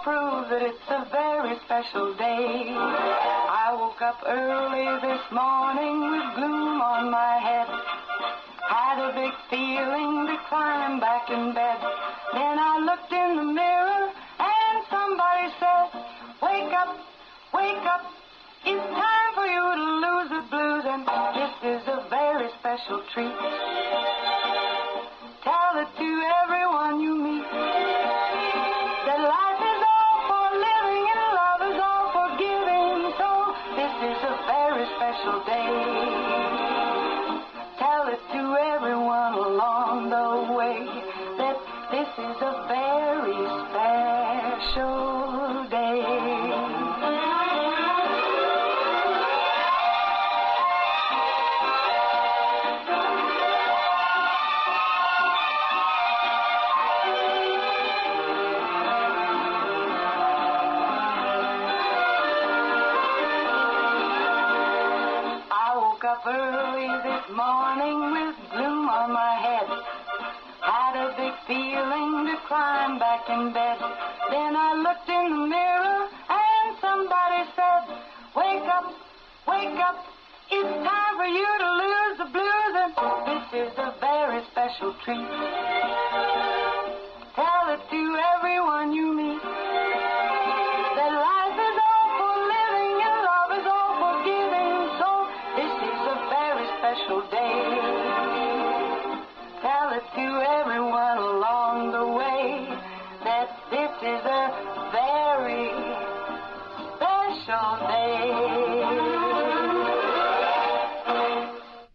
prove that it's a very special day. I woke up early this morning with gloom on my head. Had a big feeling to climb back in bed. Then I looked in the mirror and somebody said, wake up, wake up. It's time for you to lose the blues, and this is a very special treat. Tell it to everyone you meet that life is all for living and love is all for giving. So this is a very special day. Tell it to everyone along the way that this is a very special day. Up early this morning with gloom on my head. Had a big feeling to climb back in bed. Then I looked in the mirror and somebody said, wake up, wake up. It's time for you to lose the blues, and this is a very special treat. Tell it to everyone you meet that life is all for living and love is all for giving. So this is a very special day. Tell it to everyone along the way that this is a very special day.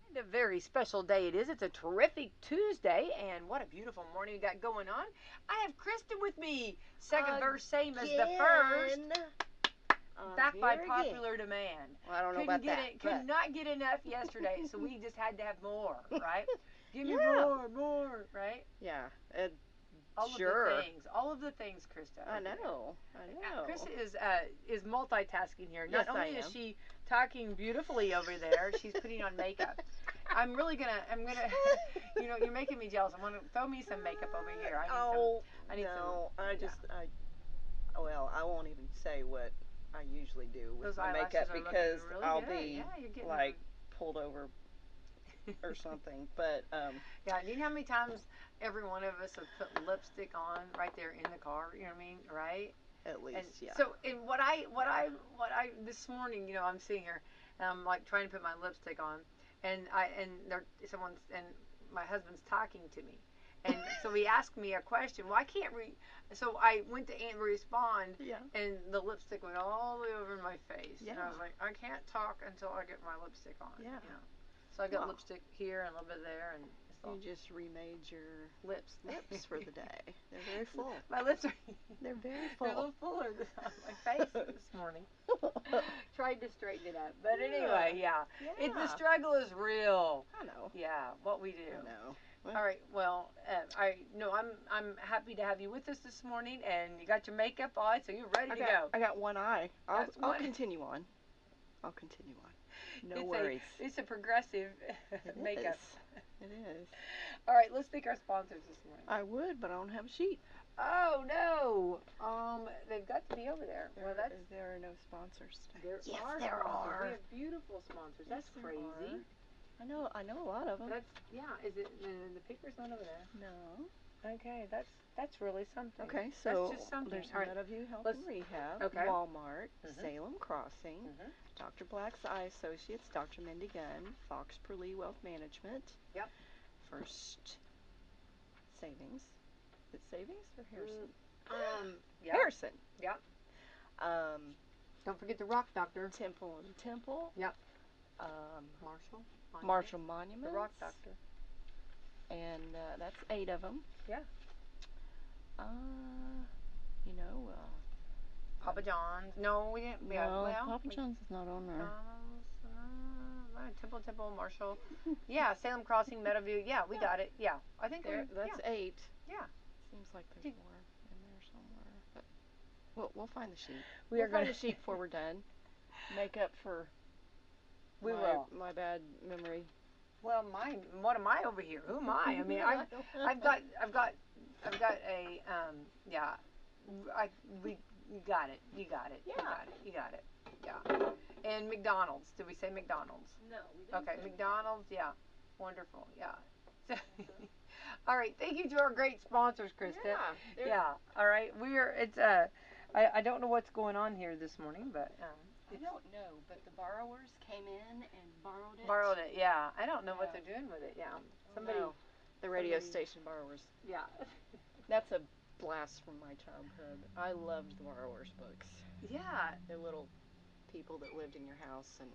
And a very special day it is. It's a terrific Tuesday, and what a beautiful morning we got going on. I have Kristen with me. Second verse, same as the first. Back by popular demand. Well, I don't know about that. Could not get enough yesterday, so we just had to have more, right? Give me more, right? Yeah. All of the things, Krista. I know. Krista is multitasking here. Yes, Not only is she talking beautifully over there, she's putting on makeup. I'm gonna, you know, you're making me jealous. I'm gonna throw me some makeup over here. I need some. Well, I won't even say what I usually do with Those my eyelashes makeup are because really I'll good. be You're like pulled over or something. But yeah, do you know how many times every one of us have put lipstick on right there in the car? You know what I mean, right? At least, and yeah. So, and what I this morning, you know, I'm sitting here and I'm like trying to put my lipstick on, and my husband's talking to me. And so he asked me a question. Well, I can't so I went to respond, and the lipstick went all the way over my face. Yeah. And I was like, I can't talk until I get my lipstick on. Yeah. You know? So I got lipstick here and a little bit there, and you just remade your lips for the day. They're very full. My lips are they're very full. They're a little fuller on my face this morning. Tried to straighten it up, but anyway, the struggle is real. I know. Yeah, what we do. I know. All right. Well, I'm happy to have you with us this morning, and you got your makeup on, so you're ready to go. I got one eye. I'll continue on. No worries. It's a progressive makeup. It is. All right. Let's thank our sponsors this morning. I would, but I don't have a sheet. Oh no. They've got to be over there. There are no sponsors today. There are. We have beautiful sponsors. That's crazy. I know a lot of them. Is it the picture's not over there? No. Okay, that's really something. Okay, so that's just something. There's Meadowview Health and Rehab, Walmart, Salem Crossing, Dr. Black's Eye Associates, Dr. Mindy Gunn, Fox Perlee Wealth Management. Yep. First Savings. Is it Savings or Harrison? Harrison. Yep. Don't forget the Rock Doctor. Temple and Temple. Yep. Marshall Monuments. The Rock Doctor. And that's 8 of them. Yeah. Papa John's. No, we didn't. Papa John's is not on there. Temple, Marshall. Yeah, Salem Crossing, Meadowview. Yeah, we got it. Yeah, I think that's 8. Yeah. Seems like there's more in there somewhere. But we'll find the sheet. We'll find the sheet before we're done. Make up for my bad memory. Well, what am I over here? Who am I? I mean, I've got a You got it. You got it. Yeah. You got it. You got it. Yeah. And McDonald's. Did we say McDonald's? No, we didn't. Okay, McDonald's. Yeah. Wonderful. Yeah. All right. Thank you to our great sponsors, Krista. Yeah. Yeah. All right. It's I don't know what's going on here this morning, but I don't know, but the borrowers came in and borrowed it. Borrowed it. Yeah. I don't know what they're doing with it. Yeah. Somebody. The radio station borrowers. Yeah. That's a blast from my childhood. I loved the borrowers books. Yeah. They're little people that lived in your house and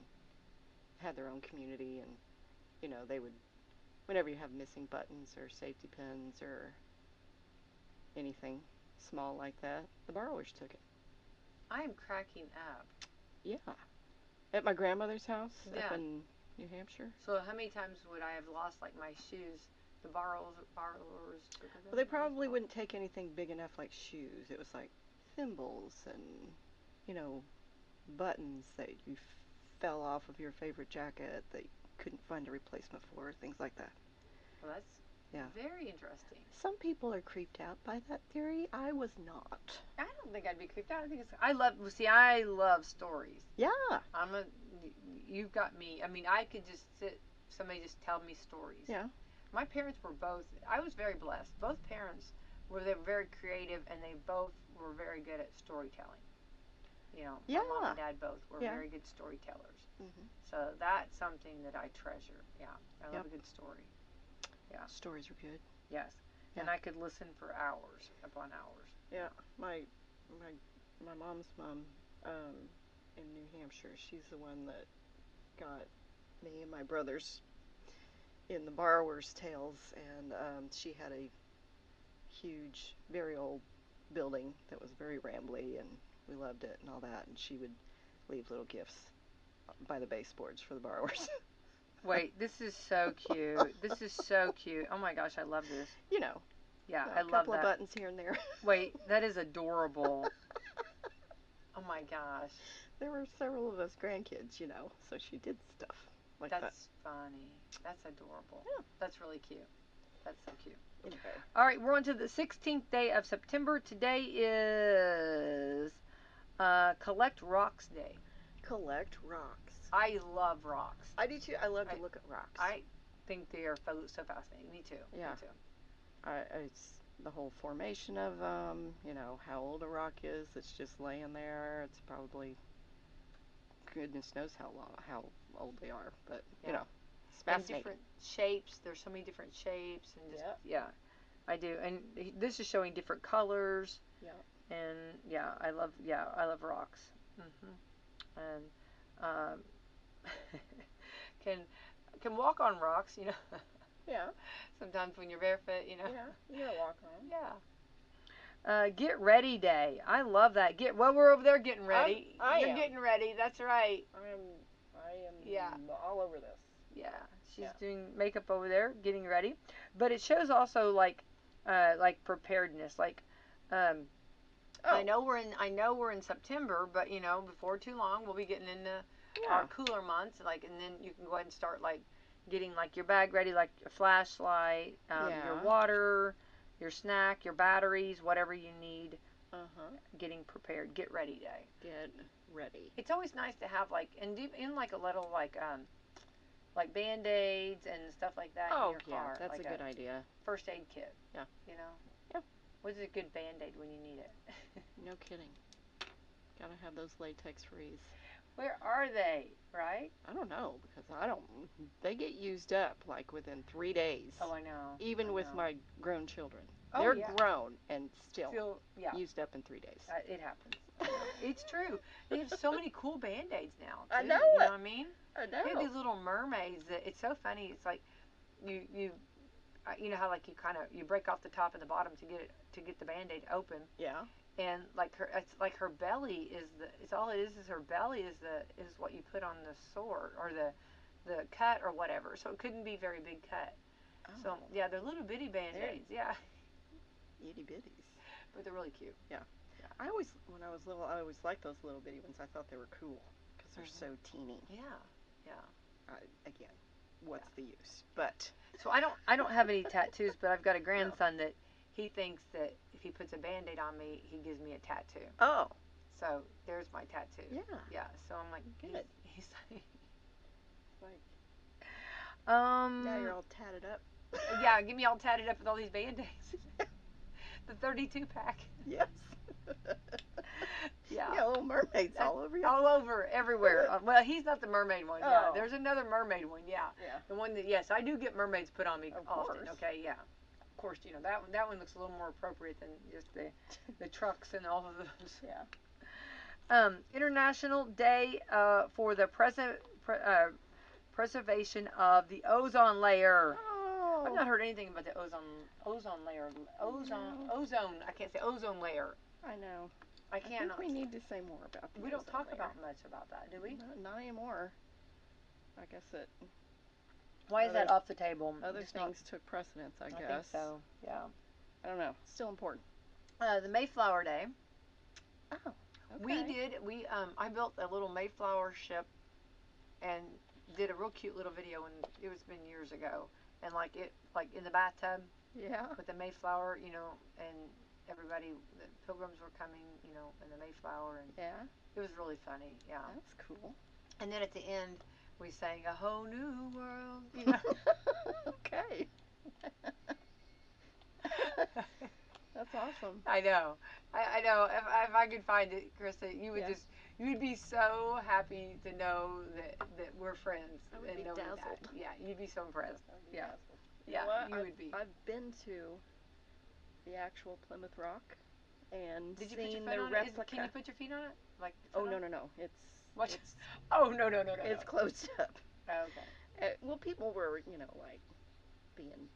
had their own community, and you know, they would, whenever you have missing buttons or safety pins or anything small like that, the borrowers took it. I am cracking up. Yeah. At my grandmother's house up in New Hampshire. So how many times would I have lost like my shoes? The borrowers. Well, they probably wouldn't take anything big enough like shoes. It was like thimbles and, you know, buttons that you fell off of your favorite jacket that you couldn't find a replacement for, things like that. Well, that's very interesting. Some people are creeped out by that theory. I was not. I don't think I'd be creeped out. I think I love stories. Yeah. You've got me. I mean, I could just somebody just tell me stories. Yeah. My parents were both, I was very blessed. Both parents they were very creative, and they both were very good at storytelling. You know, my mom and dad both were very good storytellers. Mm-hmm. So that's something that I treasure. Yeah, I love a good story. Yeah. Stories are good. Yes. Yeah. And I could listen for hours upon hours. Yeah. My mom's mom in New Hampshire, she's the one that got me and my brothers in the borrowers' tales, and she had a huge, very old building that was very rambly, and we loved it and all that, and she would leave little gifts by the baseboards for the borrowers. Wait, this is so cute. This is so cute. Oh my gosh, I love this. You know. Yeah, I love that. A couple of buttons here and there. Wait, that is adorable. Oh my gosh. There were several of us grandkids, you know, so she did stuff like that. That's funny. That's adorable. Yeah. That's really cute. That's so cute. Okay. All right, we're on to the 16th day of September. Today is Collect Rocks Day. Collect rocks. I love rocks. I do too. I love to look at rocks. I think they are so fascinating. Me too. Yeah. Me too. It's the whole formation of them, you know, how old a rock is that's just laying there. It's probably, goodness knows how old they are, but, you know, it's fascinating. And different shapes. There's so many different shapes. And just, I do. And this is showing different colors. Yeah. And, I love rocks. Mm-hmm. And, can walk on rocks, you know. Yeah. Sometimes when you're barefoot, you know. Yeah, you gotta walk on. Yeah. Get ready day. I love that. We're over there getting ready. You're getting ready. That's right. I am all over this. Yeah. She's doing makeup over there, getting ready. But it shows also like preparedness. Like I know we're in September, but you know, before too long we'll be getting into our cooler months, and then you can go ahead and start getting your bag ready, like a flashlight, your water, your snack, your batteries, whatever you need. Getting prepared. Get ready day. Get ready. It's always nice to have in a little Band-Aids and stuff like that in your car. That's a good idea. First aid kit. Yeah. You know? Yeah. What's a good Band-Aid when you need it? No kidding. Gotta have those latex frees. Where are they, right? I don't know, because they get used up within 3 days. Oh, I know. Even with my grown children. Oh, they're grown and still used up in 3 days. It happens. It's true. They have so many cool Band-Aids now, too. I know You know what I mean? I know. They have these little mermaids that, it's so funny. It's like you know how you break off the top and the bottom to get the Band-Aid open. Yeah. And her belly is all it is her belly is what you put on the sore or the cut or whatever. So it couldn't be a very big cut. Oh. So they're little bitty Band-Aids. Yeah. Itty bitties. But they're really cute. Yeah. When I was little, I always liked those little bitty ones. I thought they were cool because they're so teeny. Yeah. Again, what's the use? But so I don't have any tattoos, but I've got a grandson that he thinks that if he puts a Band-Aid on me, he gives me a tattoo. Oh. So there's my tattoo. Yeah. Yeah. So I'm like, good. He's like, now you're all tatted up. Yeah, get me all tatted up with all these Band-Aids. The 32 pack. Yes. Yeah. Yeah, little mermaids all over you. All over, everywhere. Well, he's not the mermaid one. Yeah, Oh. there's another mermaid one. Yeah. Yeah. The one that, yes, I do get mermaids put on me Of often. course. Okay, yeah. Of course, you know that one looks a little more appropriate than just the trucks and all of those. Yeah. International Day for the preservation of the ozone layer. Oh. I've not heard anything about the ozone layer. Ozone. I can't say ozone layer. I know. I can't. I think we need to say more about that. We don't talk about much about that, do we? Not anymore. I guess it. Why is that off the table? Other things took precedence, I guess. I think so. Yeah. I don't know. Still important. The Mayflower Day. Oh. Okay. I built a little Mayflower ship, and did a real cute little video, and it was been years ago, and like in the bathtub. Yeah. With the Mayflower, you know, and everybody, the pilgrims were coming, you know, in the Mayflower, and yeah, it was really funny. Yeah, that's cool. And then at the end, we sang "A Whole New World." You know? Okay. That's awesome. I know. I know. If I could find it, Krista, you would you would be so happy to know that we're friends. I would be dazzled. That. Yeah, you'd be so impressed. Yeah. Yeah, you would be. I've been to the actual Plymouth Rock and Did you seen put your the foot on replica. it? Can you put your feet on it? Like? Oh no. It's. What? It's, oh no. It's closed up. Oh, okay. Well, people were like being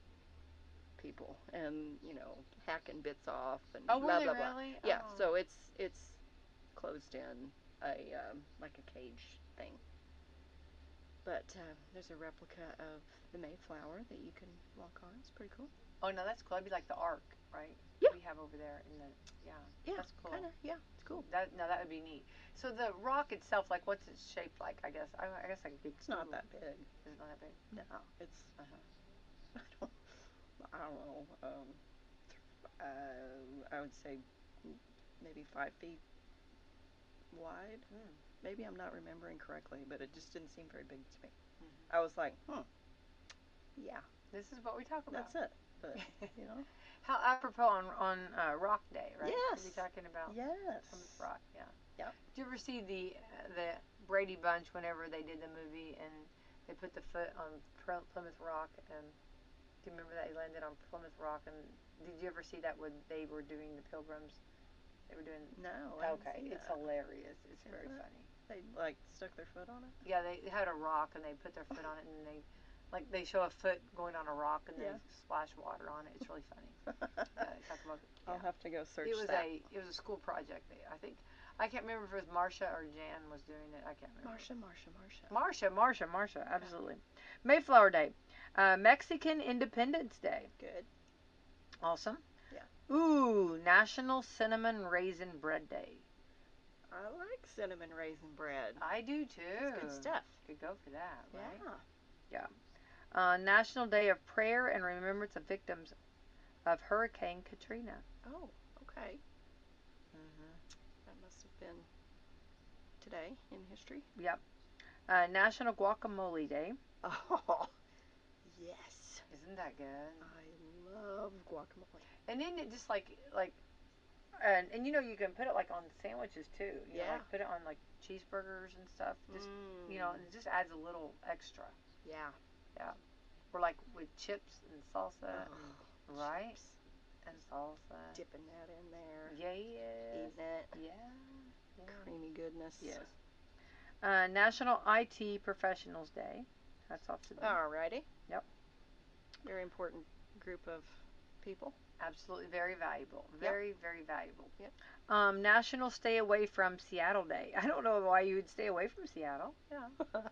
people and hacking bits off and blah blah blah really? blah. Yeah, Oh. so it's closed in like a cage thing. But there's a replica of the Mayflower that you can walk on. It's pretty cool. Oh no, that's cool. That'd be like the Ark, right? Yeah. We have over there in the Yeah, that's cool. Kinda. Yeah, it's cool. That would be neat. So the rock itself, like, what's it shaped like? I guess I guess I could. It's not that big. Is it not that big? No, it's. I don't know. I would say maybe 5 feet wide. Maybe I'm not remembering correctly, but it just didn't seem very big to me. I was like, yeah. This is what we talk about. That's it. But, How apropos on Rock Day, right? Yes. We'll be talking about Plymouth Rock, yeah. Yep. Did you ever see the Brady Bunch whenever they did the movie and they put the foot on Plymouth Rock? And do you remember that he landed on Plymouth Rock? And did you ever see that when they were doing the Pilgrims? They were doing. No. Okay, it's hilarious. It's very funny. They like stuck their foot on it. Yeah, they had a rock and they put their foot on it and they show a foot going on a rock and they splash water on it. It's really funny. Talk about, I'll have to go search it was that. It was a school project. I can't remember if it was Marcia or Jan was doing it. I can't remember. Marcia. Absolutely. Mayflower Day, Mexican Independence Day. Good. Awesome. Yeah. Ooh, National Cinnamon Raisin Bread Day. I like cinnamon raisin bread. I do too. It's good stuff. Could go for that, right? Yeah. National Day of Prayer and Remembrance of Victims of Hurricane Katrina. Oh, okay. That must have been today in history. Yep. National Guacamole Day. Oh, yes. Isn't that good? I love guacamole. And isn't it just like and you can put it like on sandwiches too. You know, like put it on like cheeseburgers and stuff. Just and it just adds a little extra. Yeah. Yeah. Or like with chips and salsa, right? Chips. And salsa. Dipping that in there. Yes. Eating it. Yeah. Creamy goodness. Yes. National IT Professionals Day. That's off today. Alrighty. Yep. Very important group of people. Absolutely, very valuable. Very, very valuable. Yep. National Stay Away from Seattle Day. I don't know why you would stay away from Seattle. Yeah.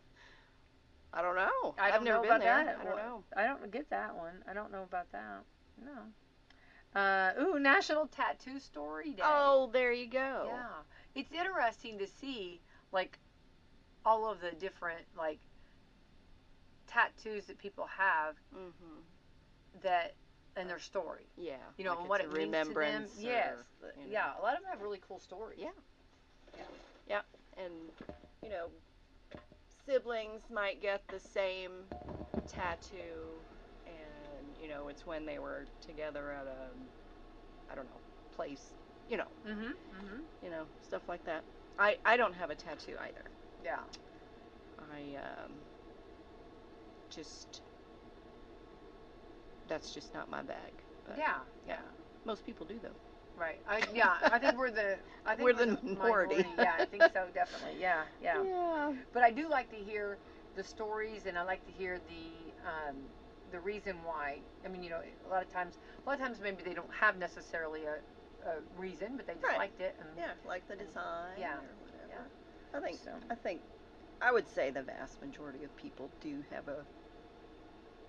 I don't know. I've never been there. That. I don't know. I don't get that one. I don't know about that. No. National Tattoo Story Day. Oh, there you go. Yeah. It's interesting to see, like, all of the different, like, tattoos that people have that and their story. Yeah. You know, like and what it means to them. Yes. Yeah. A lot of them have really cool stories. Yeah. Yeah. And, you know, siblings might get the same tattoo, and, you know, it's when they were together at a, I don't know, place, you know. You know, stuff like that. I don't have a tattoo either. Yeah. I just, that's just not my bag. But Yeah. most people do, though. Right. I think we're the minority. Yeah, I think so, definitely. Yeah. Yeah. But I do like to hear the stories, and I like to hear the reason why. I mean, you know, a lot of times maybe they don't have necessarily a reason, but they just liked it. And, like the design. Yeah. Or whatever. I think I would say the vast majority of people do have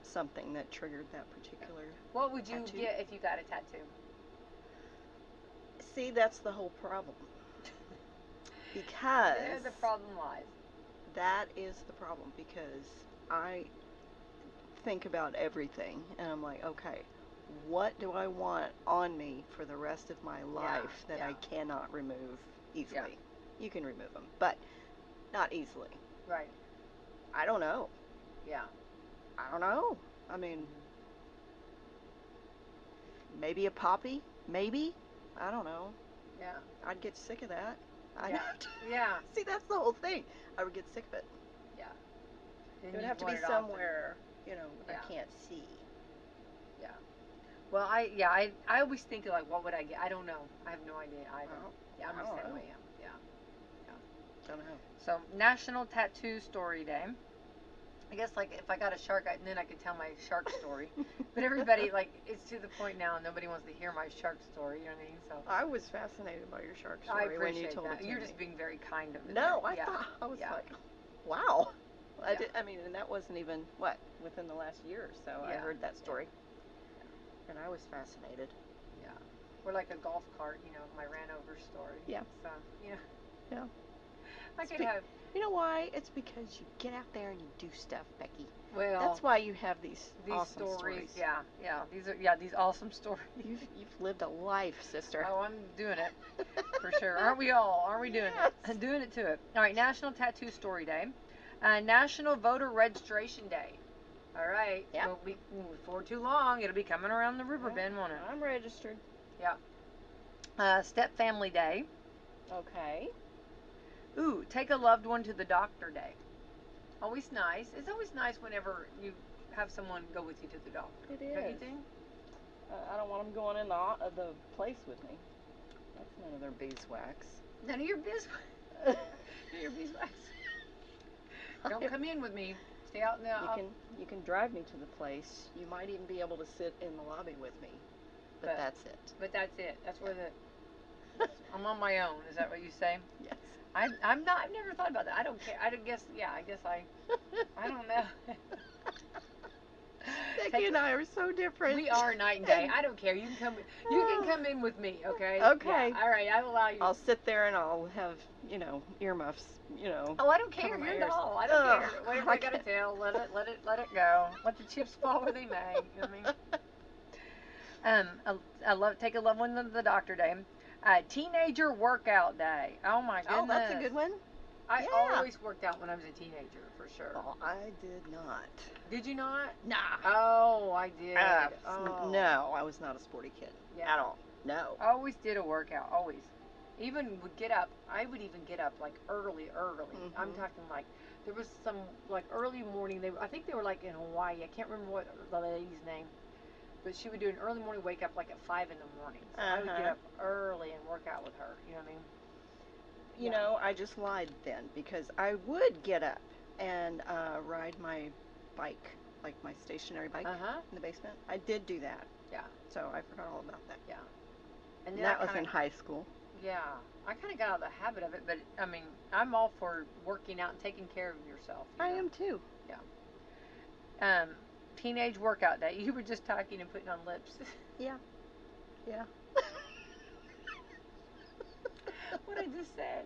something that triggered that particular. What would you tattoo. get if you got a tattoo? See, that's the whole problem. Because there the problem lies. That is the problem, because I think about everything and I'm like, okay, what do I want on me for the rest of my life that I cannot remove easily? Yeah. You can remove them, but not easily. Right. I don't know. Yeah. I don't know. I mean, maybe a poppy? Maybe? I don't know. Yeah. I'd get sick of that. Yeah. See, that's the whole thing. I would get sick of it. Yeah. It would have to be somewhere, you know, I can't see. Yeah. Well, I always think like, what would I get? I don't know. I have no idea either. Yeah, I'm the same way. Yeah. Don't know. So, National Tattoo Story Day. I guess, like, if I got a shark, then I could tell my shark story. But everybody, like, it's to the point now, nobody wants to hear my shark story, you know what I mean? So I was fascinated by your shark story when you told it to me. You're just being very kind of me. No, I thought, I was like, wow. I mean, and that wasn't even, within the last year or so, I heard that story. And I was fascinated. Yeah. Or like a golf cart, you know, my ran over story. Yeah. So, yeah. Yeah. I could have. You know why? It's because you get out there and you do stuff, Becky. Well, that's why you have these awesome stories. Yeah. These awesome stories. You've lived a life, sister. Oh, I'm doing it for sure. Aren't we all? Aren't we doing it? I'm doing it to it. All right, National Tattoo Story Day, National Voter Registration Day. All right. Yeah. Well, before too long, it'll be coming around the river bend, won't it? I'm registered. Yeah. Step Family Day. Okay. Ooh, take a loved one to the doctor day. Always nice. It's always nice whenever you have someone go with you to the doctor. It is. Don't you think? I don't want them going in the place with me. That's none of their beeswax. None of your beeswax. None of your beeswax. Don't come in with me. Stay out in the... You can drive me to the place. You might even be able to sit in the lobby with me. But that's it. But that's it. That's where I'm on my own. Is that what you say? Yes. I'm not. I've never thought about that. I don't care. I guess I don't know. Becky and I are so different. We are night and day. I don't care. You can come in with me. Okay. Okay. Yeah, all right. I will allow you. I'll sit there and I'll have earmuffs. Oh, I don't care. You're doll. I don't care. Whatever I gotta tell, let it go. Let the chips fall where they may. You know what I mean? Take a loved one to the doctor day. Teenager workout day. Oh my goodness. Oh, that's a good one. I always worked out when I was a teenager, for sure. Oh, I did not. Did you not? Nah. Oh, I did. No, I was not a sporty kid at all. No. I always did a workout. Always. Even would get up. I would even get up like early. Mm-hmm. I'm talking like there was some like early morning. I think they were like in Hawaii. I can't remember what the lady's name. But she would do an early morning wake up like at 5 in the morning. So I would get up early and work out with her. You know what I mean? You know, I just lied then, because I would get up and ride my bike, like my stationary bike in the basement. I did do that. Yeah. So I forgot all about that. Yeah. And then that was in high school. Yeah. I kind of got out of the habit of it, but I mean, I'm all for working out and taking care of yourself. I am too. Yeah. Teenage workout day. You were just talking and putting on lips. Yeah. Yeah. What I just said.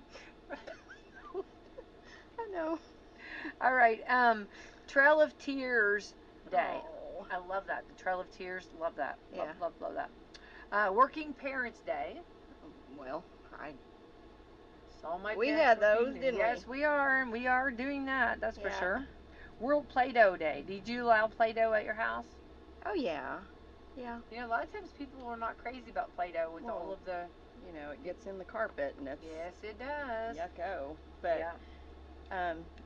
I know. All right. Trail of Tears day. Oh. I love that. The Trail of Tears, love that. Yeah. Love that. Working Parents Day. Well, Saw my we parents had those, working, didn't yes, we? we are, and we are doing that. That's for Yeah. sure. World Play-Doh Day. Did you allow Play-Doh at your house? Oh, yeah. Yeah. You know, a lot of times people are not crazy about Play-Doh with all of the... You know, it gets in the carpet and it's... Yes, it does. Yucko. But,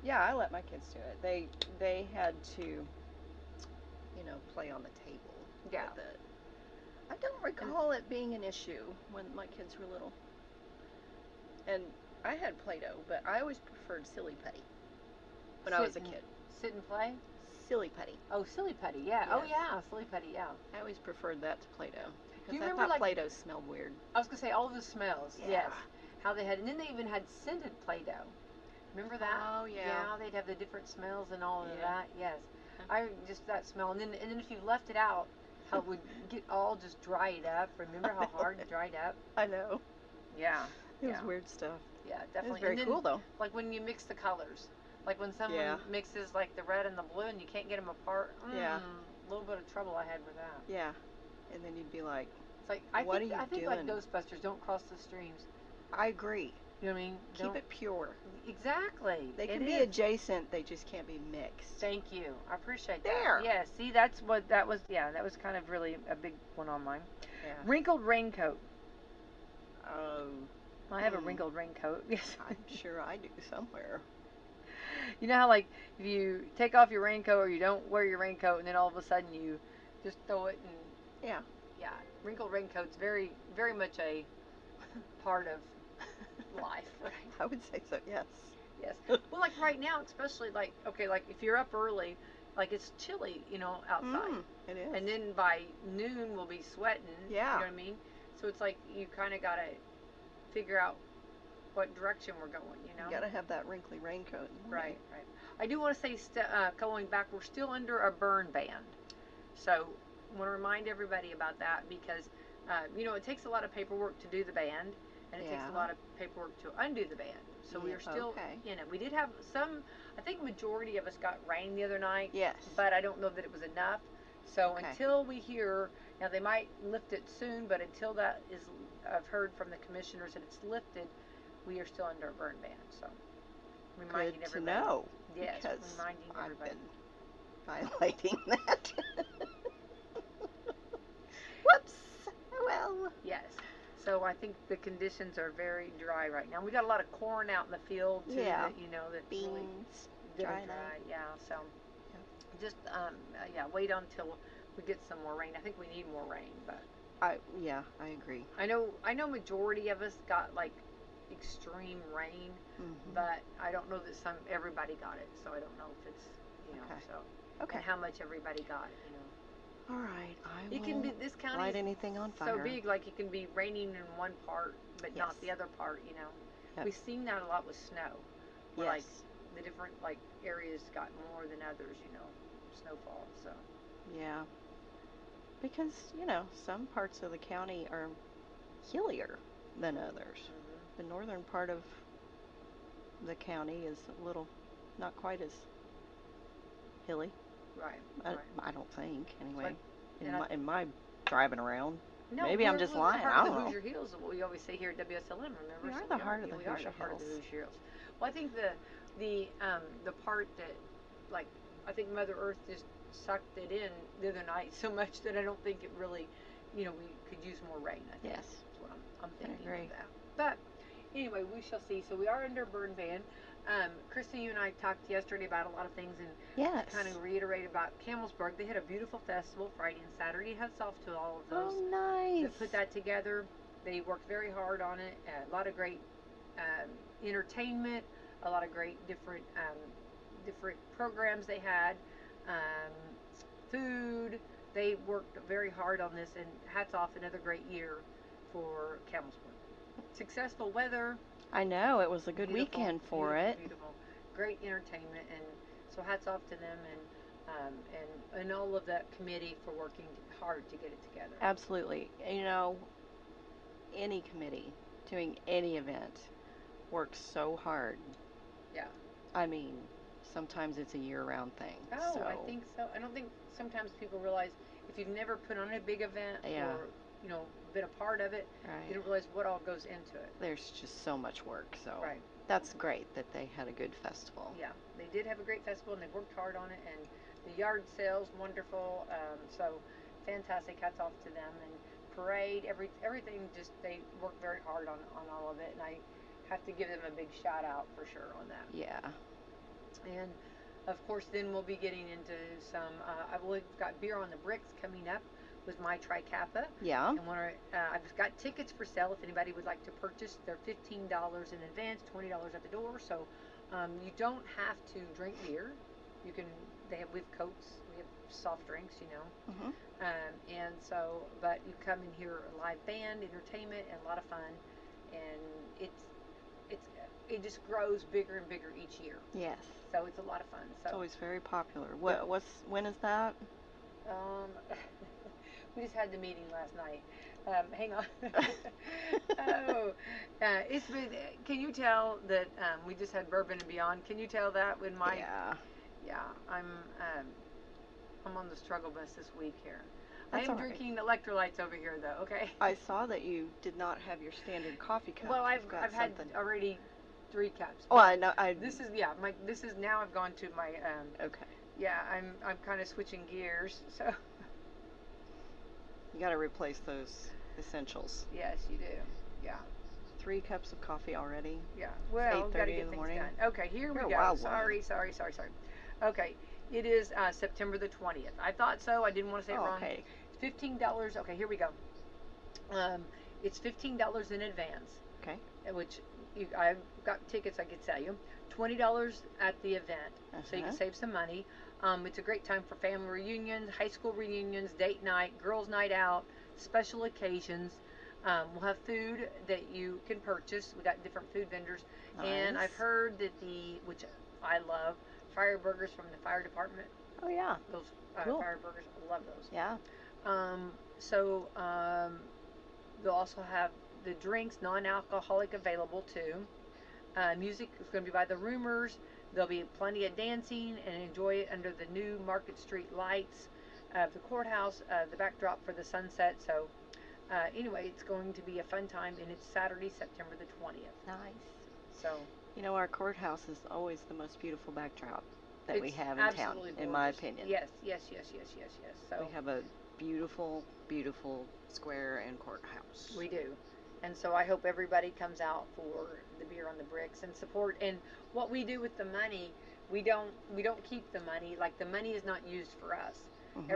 yeah, I let my kids do it. They had to, you know, play on the table with it. I don't recall it being an issue when my kids were little. And I had Play-Doh, but I always preferred Silly Putty when I was a kid. Sit and play? Silly Putty. Oh, Silly Putty, yeah. Yes. Oh, yeah, Silly Putty, yeah. I always preferred that to Play-Doh. Do you Because remember, I thought Play-Doh smelled weird. I was going to say, all of the smells, Yeah. yes. How they had, and then they even had scented Play-Doh. Remember that? Oh, yeah. Yeah, they'd have the different smells and all of that, yes. I just, that smell, and then if you left it out, how it would get all just dried up. Remember how hard it dried up? I know. Yeah. It was weird stuff. Yeah, definitely. It was very cool, though. Like when you mix the colors. Like when someone mixes like the red and the blue and you can't get them apart. A little bit of trouble I had with that. Yeah. And then you'd be like, it's like, what are you doing? I think like Ghostbusters, don't cross the streams. I agree. You know what I mean? Keep it pure. Exactly. They can be adjacent, they just can't be mixed. Thank you. I appreciate that. There. Yeah, see, that's what that was. Yeah, that was kind of really a big one on mine. Yeah. Wrinkled raincoat. I have a wrinkled raincoat. Yes. I'm sure I do somewhere. You know how, like, if you take off your raincoat or you don't wear your raincoat and then all of a sudden you just throw it and... Yeah. Yeah. Wrinkled raincoat's very, very much a part of life, right? I would say so, yes. Yes. Well, like right now, especially, like, okay, like if you're up early, like it's chilly, you know, outside. It is. And then by noon we'll be sweating. Yeah. You know what I mean? So it's like you kind of got to figure out what direction we're going, you know? You got to have that wrinkly raincoat. Right. I do want to say, going back, we're still under a burn ban. So I want to remind everybody about that because, you know, it takes a lot of paperwork to do the band, and it takes a lot of paperwork to undo the band. So we are still in it. We did have some, I think majority of us got rain the other night. Yes. But I don't know that it was enough. So until we hear, now they might lift it soon, but until that is, I've heard from the commissioners that it's lifted, we are still under a burn ban. So reminding everybody. Good to know. Yes, because reminding everybody. I've been violating that. Whoops. Well. Yes. So I think the conditions are very dry right now. We got a lot of corn out in the field too. Yeah. That, you know, that's beans. Really dry. Yeah. So just wait until we get some more rain. I think we need more rain, but. I agree. I know majority of us got like extreme rain, but I don't know that everybody got it. So I don't know if it's, you know, and how much everybody got, you know. All right, it can be, this county light anything on fire. So big, like it can be raining in one part, but not the other part, you know. Yep. We've seen that a lot with snow. Where, yes. Like the different like areas got more than others, you know, snowfall. So. Yeah. Because, you know, some parts of the county are hillier than others. The northern part of the county is a little, not quite as hilly. Right. I don't think, anyway. Like, in my driving around. No, maybe I'm just lying. I don't know. The Hoosier Hills is what we always say here at WSLM. Remember, we are the heart of the Hoosier Hills. We are the heart of the Hoosier Hills. Well, I think the part that, like, I think Mother Earth just sucked it in the other night so much that I don't think it really, you know, we could use more rain. I think. Yes. That's what I'm thinking I agree. of that. But anyway, we shall see. So we are under burn ban. Krista, you and I talked yesterday about a lot of things and kind of reiterate about Camelsburg. They had a beautiful festival Friday and Saturday. Hats off to all of those. Oh, nice. That put that together. They worked very hard on it. A lot of great entertainment. A lot of great different programs they had. Food. They worked very hard on this, and hats off, another great year for Camelsburg. Successful weather. I know, it was a good weekend for it. Beautiful. Great entertainment, and so hats off to them and all of that committee for working hard to get it together. Absolutely. You know, any committee doing any event works so hard. Yeah. I mean, sometimes it's a year-round thing. Oh, so. I think so. I don't think sometimes people realize if you've never put on a big event or, been a part of it, you don't realize what all goes into it. There's just so much work, so right. That's great that they had a good festival. Yeah, they did have a great festival, and they worked hard on it, and the yard sales, wonderful, so fantastic, hats off to them, and parade, everything, just they worked very hard on all of it, and I have to give them a big shout out for sure on that. Yeah. And of course, then we'll be getting into some, we've got Beer on the Bricks coming up with my Tri-Kappa. Yeah. And I've got tickets for sale if anybody would like to purchase. They're $15 in advance, $20 at the door. So you don't have to drink beer. We have Cokes, we have soft drinks, Mm-hmm. And so, but you come and hear a live band, entertainment, and a lot of fun. And it just grows bigger and bigger each year. Yes. So it's a lot of fun. So it's always very popular. When is that? We just had the meeting last night. Hang on. It's been. Can you tell that we just had Bourbon and Beyond? Can you tell that when my? Yeah. I'm on the struggle bus this week here. I am drinking electrolytes over here though. Okay. I saw that you did not have your standard coffee cup. Well, I've had already 3 cups. Oh, I know. This is now I've gone to my. Okay. Yeah, I'm kind of switching gears, so. You got to replace those essentials. Yes, you do. Yeah. 3 cups of coffee already. Yeah. Well, got to get in the things morning. done. Okay, here we go. Sorry. Okay, it is September the 20th. I thought so. I didn't want to say it wrong. Okay. $15. Okay, here we go. It's $15 in advance. Okay. Which I've got tickets I could tell you. $20 at the event, so you can save some money. It's a great time for family reunions, high school reunions, date night, girls' night out, special occasions. We'll have food that you can purchase. We got different food vendors, and I've heard that which I love, fire burgers from the fire department. Oh yeah, those cool. Fire burgers, I love those. Yeah. They'll also have the drinks, non-alcoholic, available too. Music is going to be by the Roomers. There'll be plenty of dancing and enjoy it under the new Market Street lights of the courthouse, the backdrop for the sunset. So anyway, it's going to be a fun time, and it's Saturday, September the 20th. Nice. So our courthouse is always the most beautiful backdrop that we have in town, gorgeous. in my opinion. Yes. So we have a beautiful, beautiful square and courthouse. We do. And so I hope everybody comes out for the Beer on the Bricks and support. And what we do with the money, we don't keep the money. Like, the money is not used for us. Mm-hmm.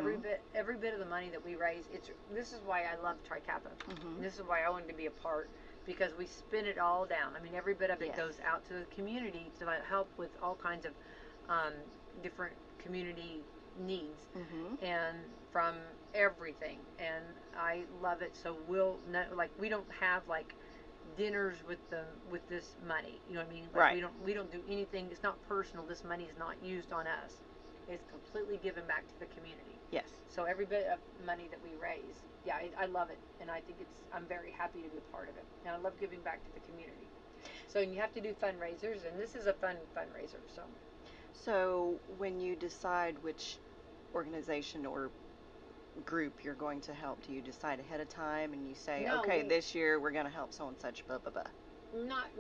Every bit of the money that we raise, this is why I love Tri-Kappa. Mm-hmm. And this is why I wanted to be a part, because we spin it all down. I mean, every bit of it goes out to the community to help with all kinds of different community needs. Mm-hmm. And from everything, and I love it. So we don't have dinners with this money. You know what I mean? Right. We don't do anything. It's not personal. This money is not used on us. It's completely given back to the community. Yes. So every bit of money that we raise, I love it, and I think I'm very happy to be a part of it, and I love giving back to the community. So you have to do fundraisers, and this is a fun fundraiser. So when you decide which organization or group you're going to help, do you decide ahead of time and you say, this year we're going to help so and such, blah blah blah? Not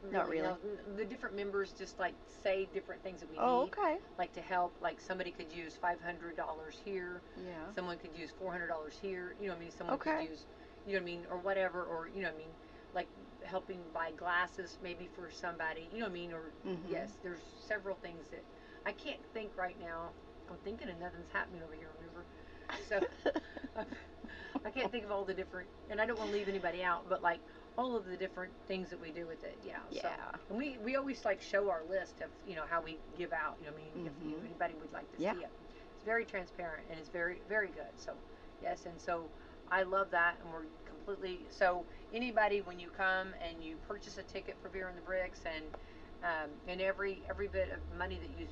really. No, the different members just say different things that we need. Okay. To help, somebody could use $500 here. Yeah. Someone could use $400 here. You know what I mean? Someone could use, you know what I mean, or whatever, or you know what I mean, helping buy glasses maybe for somebody. You know what I mean? Or yes, there's several things that I can't think right now. I'm thinking and nothing's happening over here. Remember? So I can't think of all the different, and I don't want to leave anybody out, but all of the different things that we do with it. Yeah. So, and we always show our list of how we give out. You know what I mean? If anybody would like to see it, it's very transparent and it's very, very good. So yes, and so I love that, and we're completely. So anybody, when you come and you purchase a ticket for Beer on the Bricks, and every bit of money that you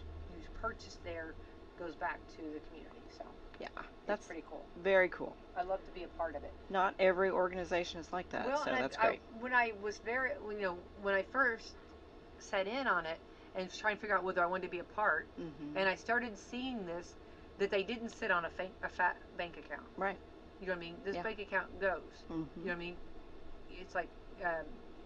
purchase there goes back to the community. So yeah, that's pretty cool. Very cool. I love to be a part of it. Not every organization is like that, so that's great. When I first sat in on it, and was trying to figure out whether I wanted to be a part. And I started seeing this, that they didn't sit on a fat bank account. Right. You know what I mean? This bank account goes. You know what I mean? It's like,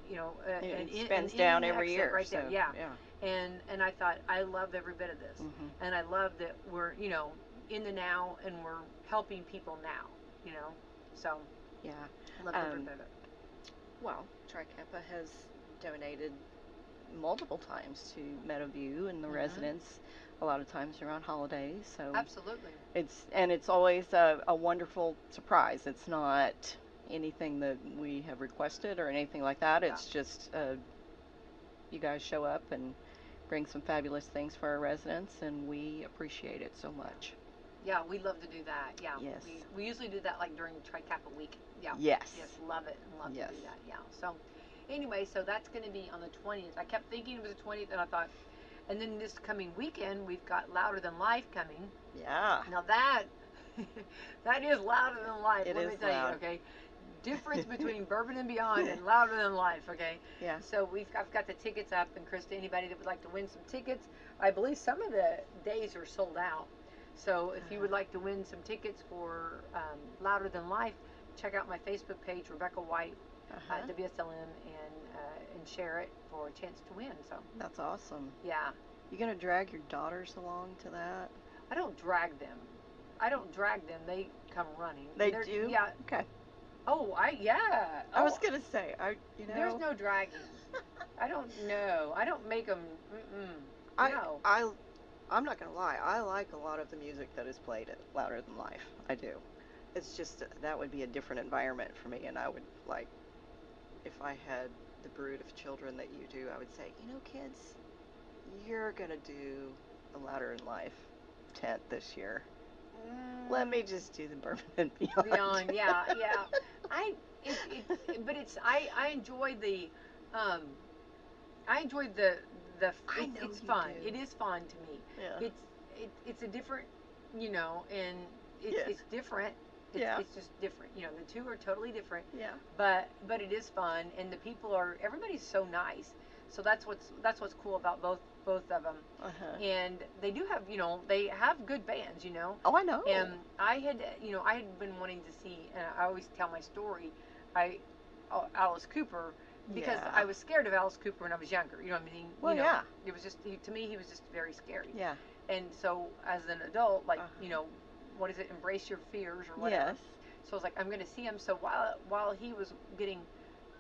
you know, it spends down every year. Right so, there, yeah. And I thought, I love every bit of this. And I love that we're, you know, in the now, and we're helping people now, you know. So, yeah. I love every bit of it. Well, Tri-Kappa has donated multiple times to Meadowview and the residents, a lot of times around holidays. So absolutely, it's always a wonderful surprise. It's not anything that we have requested or anything like that. It's just you guys show up and bring some fabulous things for our residents, and we appreciate it so much. Yeah, we love to do that. Yeah. Yes. We usually do that like during Tri-Kappa week. Yeah. Yes. Yes, love it and love to do that. Yeah. So, anyway, so that's going to be on the 20th. I kept thinking it was the 20th, and I thought, and then this coming weekend we've got Louder Than Life coming. Yeah. Now that is louder than life. Let me tell you, okay. Difference between Bourbon and Beyond and Louder Than Life, okay? Yeah. So I've got the tickets up, and Krista, anybody that would like to win some tickets, I believe some of the days are sold out. So if you would like to win some tickets for Louder Than Life, check out my Facebook page, Rebecca White, Wslm, and share it for a chance to win. So that's awesome. Yeah. You gonna drag your daughters along to that? I don't drag them. They come running. They do? Yeah. Okay. Oh, I was gonna say, there's no dragging. I don't know. I don't make them. No. I'm not gonna lie. I like a lot of the music that is played at Louder Than Life. I do. It's just that would be a different environment for me, and I would like, if I had the brood of children that you do, I would say, you know, kids, you're gonna do the Louder Than Life tent this year. Let me just do the Bourbon and Beyond. Beyond, yeah. I enjoy the it's fun. Do. It is fun to me. Yeah. It's a different, you know, and it's different. It's just different. You know, the two are totally different. Yeah. But it is fun, and the people everybody's so nice. So that's what's cool about both of them. And they do have, you know, they have good bands, you know. Oh, I know. And I had been wanting to see, and I always tell my story, Alice Cooper, because I was scared of Alice Cooper when I was younger. You know what I mean? Well, you know, it was just, to me, he was just very scary. Yeah. And so as an adult, like, you know, what is it? Embrace your fears or whatever. Yes. So I was like, I'm going to see him. So while he was getting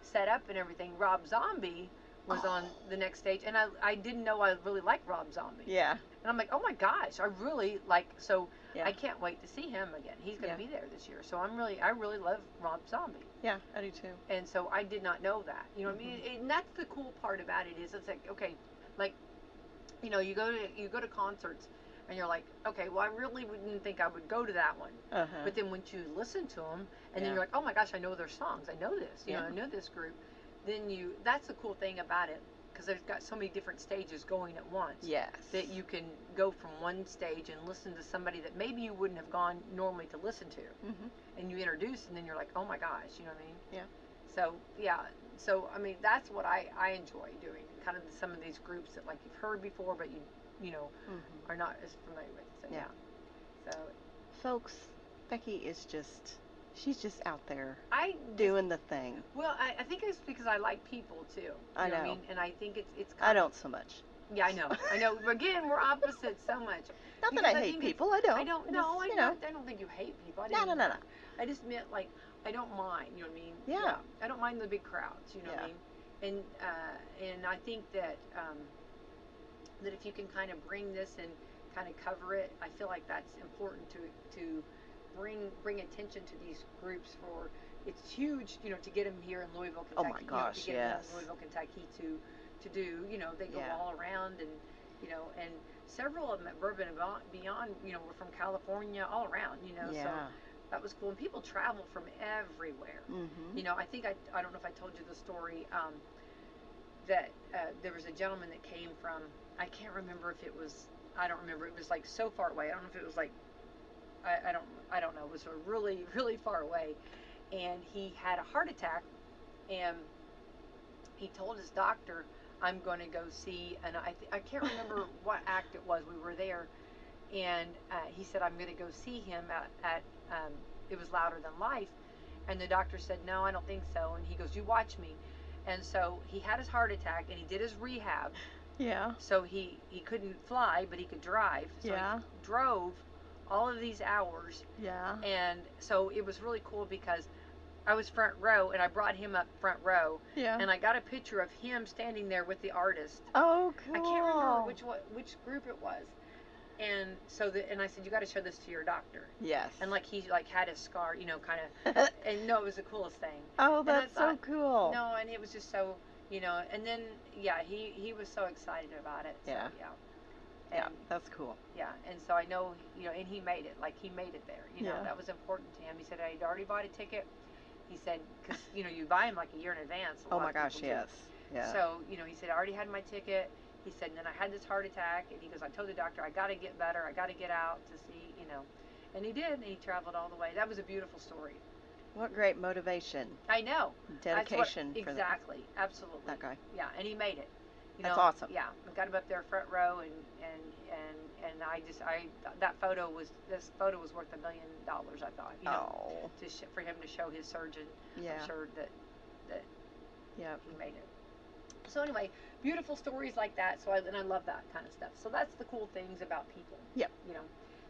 set up and everything, Rob Zombie was on the next stage, and I didn't know I really liked Rob Zombie. Yeah. And I'm like, oh my gosh, I really like. So I can't wait to see him again. He's going to be there this year. So I really love Rob Zombie. Yeah, I do too. And so I did not know that. You know what I mean? And that's the cool part about it is it's like, okay, like, you know, you go to concerts, and you're like, okay, well, I really didn't think I would go to that one. But then once you listen to them, and then you're like, oh my gosh, I know their songs. I know this. You know, I know this group. Then that's the cool thing about it, because there's got so many different stages going at once. Yes. That you can go from one stage and listen to somebody that maybe you wouldn't have gone normally to listen to. And you introduce, and then you're like, oh my gosh, you know what I mean? Yeah. So, yeah. So, I mean, that's what I enjoy doing. Kind of some of these groups that, like, you've heard before, but you know, are not as familiar with. So, yeah. So, folks, Becky is she's just out there doing the thing. Well, I think it's because I like people too. I know. What I mean? And I think it's I don't so much. Yeah, I know. Again, we're opposites so much. Not that I hate people. I don't. I don't know. I don't think you hate people. No. I just meant, like, I don't mind. You know what I mean? Yeah. I don't mind the big crowds. You know what I mean? And I think that that if you can kind of bring this and kind of cover it, I feel like that's important to bring attention to these groups. For it's huge, you know, to get them here in Louisville, Kentucky. Oh my gosh, to get them in Louisville, Kentucky to do, you know, they go all around, and you know, and several of them at Bourbon and Beyond, you know, were from California, all around, you know. So that was cool. And people travel from everywhere. You know, I think I don't know if I told you the story that there was a gentleman that came from, I can't remember if it was, I don't remember, it was like so far away. I don't know if it was like, I don't know. It was really, really far away, and he had a heart attack, and he told his doctor, I'm going to go see, and I can't remember what act it was. We were there, and he said, I'm going to go see him at it was Louder Than Life. And the doctor said, no, I don't think so. And he goes, you watch me. And so he had his heart attack, and he did his rehab. Yeah. So he couldn't fly, but he could drive. So Yeah. he drove all of these hours. Yeah. And so it was really cool because I was front row, and I brought him up front row. Yeah. And I got a picture of him standing there with the artist. Oh, cool. I can't remember which group it was. And so and I said, you got to show this to your doctor. Yes. And like he like had his scar, you know, kind of. And no, it was the coolest thing. Oh, that's so cool. No, and it was just so, you know. And then yeah, he was so excited about it. So, Yeah. Yeah. Yeah, that's cool. Yeah, and so I know, you know, and he made it. Like he made it there. You know, Yeah. that was important to him. He said I'd already bought a ticket. He said, because you know you buy them like a year in advance. Oh my gosh, yes. Yeah. So you know, he said I already had my ticket. He said, and then I had this heart attack, and he goes, I told the doctor I got to get better. I got to get out to see, you know, and he did. And he traveled all the way. That was a beautiful story. What great motivation. I know. Dedication. Exactly. Absolutely. That guy. Yeah, and he made it. You That's know, awesome. Yeah, we got him up there front row, and that photo was worth $1 million. I thought, you know, for him to show his surgeon. Yeah. I'm sure that yeah, he made it. So anyway, beautiful stories like that. So I love that kind of stuff. So that's the cool things about people. Yep. You know.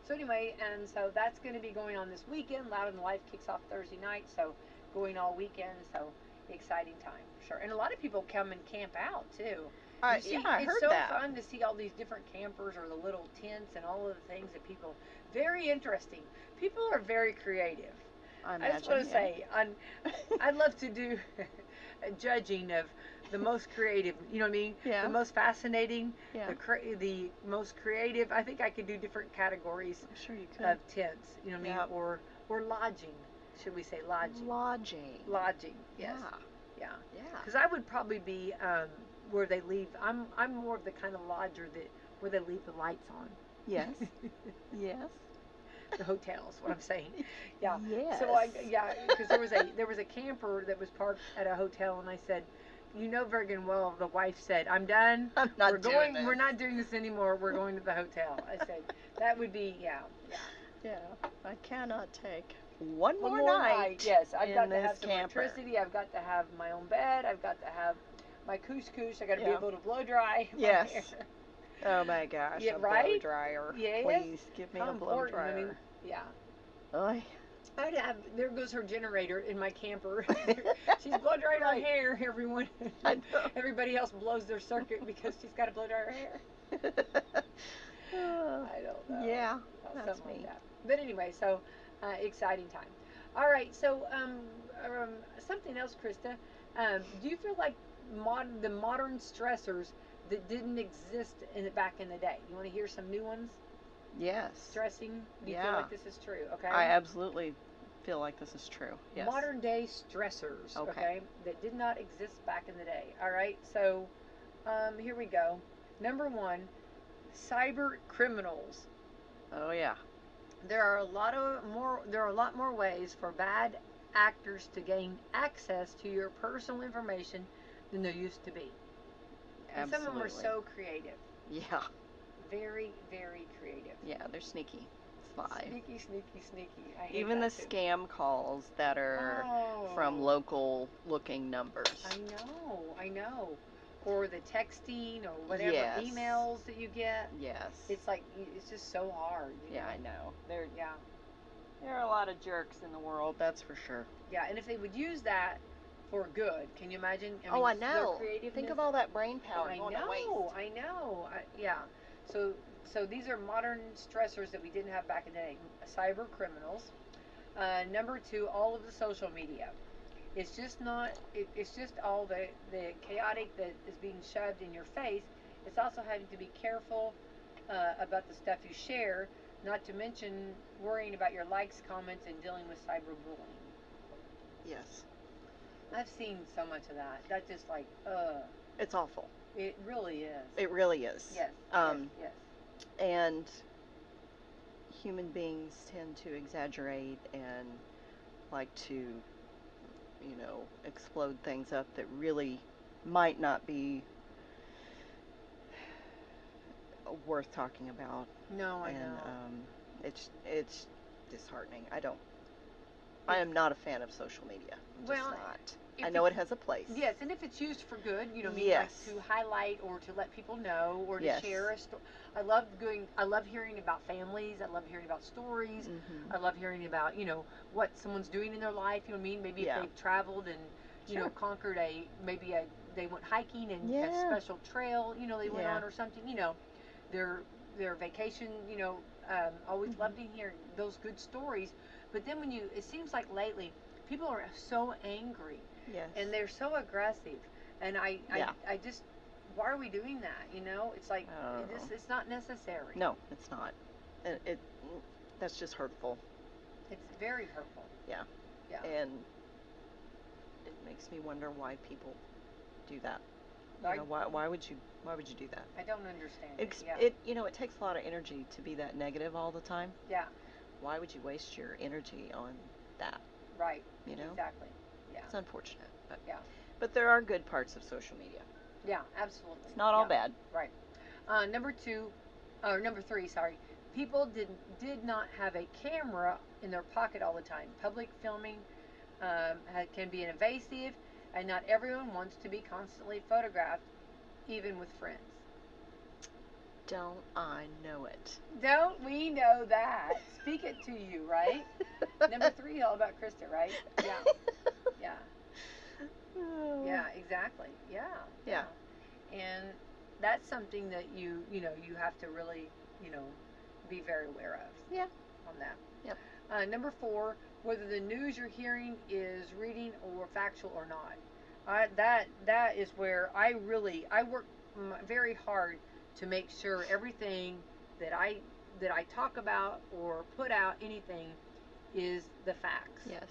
So anyway, and so that's going to be going on this weekend. Louder Than Life kicks off Thursday night, so going all weekend. So exciting time for sure. And a lot of people come and camp out too. I heard that. It's so fun to see all these different campers or the little tents and all of the things that people. Very interesting. People are very creative. I imagine. I just want to say, I'd love to do a judging of the most creative. You know what I mean? Yeah. The most fascinating. Yeah. The most creative. I think I could do different categories. I'm sure you could. Of tents. You know what I mean? Yep. Or lodging. Should we say lodging? Lodging. Yes. Yeah. Yeah. Because I would probably be where they leave. I'm more of the kind of lodger where they leave the lights on. Yes. Yes. The hotels, what I'm saying. Yeah. Yes. So because there was a camper that was parked at a hotel, and I said, you know, very good and well, the wife said, I'm done. I'm not doing this. We're not doing this anymore. We're going to the hotel. I said, that would be yeah. I cannot take one more night. Yes, I've got to this have some camper. electricity. I've got to have my own bed. I've got to have my couscous. I got to be Yeah. able to blow dry. my Yes. hair. Oh my gosh. Yeah, a right? blow dryer. Yes. Please give me How a blow important. dryer. I mean, yeah. Oy. I'd have. There goes her generator in my camper. She's blow drying her Right. hair. Everyone. I know. Everybody else blows their circuit because she's got to blow dry her hair. I don't know. Yeah, Something that's like me. that. But anyway, so exciting time. All right, so something else, Krista. Do you feel like the modern stressors that didn't exist back in the day? You want to hear some new ones? Yes. Stressing. Do you feel Yeah. like this is true? Okay. I absolutely feel like this is true. Yes. Modern day stressors. Okay. That did not exist back in the day. All right. So here we go. Number 1, cyber criminals. Oh yeah. There are a lot more ways for bad actors to gain access to your personal information than there used to be. And Absolutely. some of them are so creative. Yeah. Very, very creative. Yeah, they're sneaky. Sly. Sneaky, sneaky, sneaky. I hate Even the that too. scam calls that are from local looking numbers. I know. Or the texting or whatever Yes. emails that you get. Yes. It's like, it's just so hard. You Yeah, know? I know. There Yeah. are a lot of jerks in the world, that's for sure. Yeah, and if they would use that for good, can you imagine? I mean, know. their Think creativeness- of all that brain power I going to waste. know. Yeah. So these are modern stressors that we didn't have back in the day. Cyber criminals. Number 2, all of the social media. It's just not. It's just all the chaotic that is being shoved in your face. It's also having to be careful about the stuff you share. Not to mention worrying about your likes, comments, and dealing with cyberbullying. Yes. I've seen so much of that. That's just like, It's awful. it really is. It really is. Yes. Yes. Yes. And human beings tend to exaggerate and like to, explode things up that really might not be worth talking about. No, I and know. it's disheartening. I am not a fan of social media. I'm just Well, not. I know it has a place. Yes, and if it's used for good, you know, Yes. like to highlight or to let people know or to Yes. share a story. I love hearing about families. I love hearing about stories. Mm-hmm. I love hearing about, you know, what someone's doing in their life. You know what I mean? Maybe if they've traveled and, you know, conquered they went hiking and a special trail, you know, they went on or something, you know, their vacation, you know, always loved to hear those good stories. But then it seems like lately, people are so angry. Yes. And they're so aggressive. And I just, why are we doing that? You know, it's like, it's not necessary. No, it's not. That's just hurtful. It's very hurtful. Yeah. Yeah. And it makes me wonder why people do that. You know, why would you do that? I don't understand It takes a lot of energy to be that negative all the time. Yeah. Why would you waste your energy on that? Right. You know? Exactly. Yeah. It's unfortunate. Yeah. But there are good parts of social media. Yeah, absolutely. It's not all bad. Right. Number 3, sorry. People did not have a camera in their pocket all the time. Public filming can be invasive, and not everyone wants to be constantly photographed, even with friends. Don't I know it? Don't we know that? Speak it to you, right? Number 3, all about Krista, right? Yeah. Yeah. Yeah, exactly. Yeah. And that's something that you have to really, be very aware of. Yeah. On that. Yep. Number 4, whether the news you're hearing is reading or factual or not. That is where I work very hard to make sure everything that I talk about or put out anything is the facts. Yes.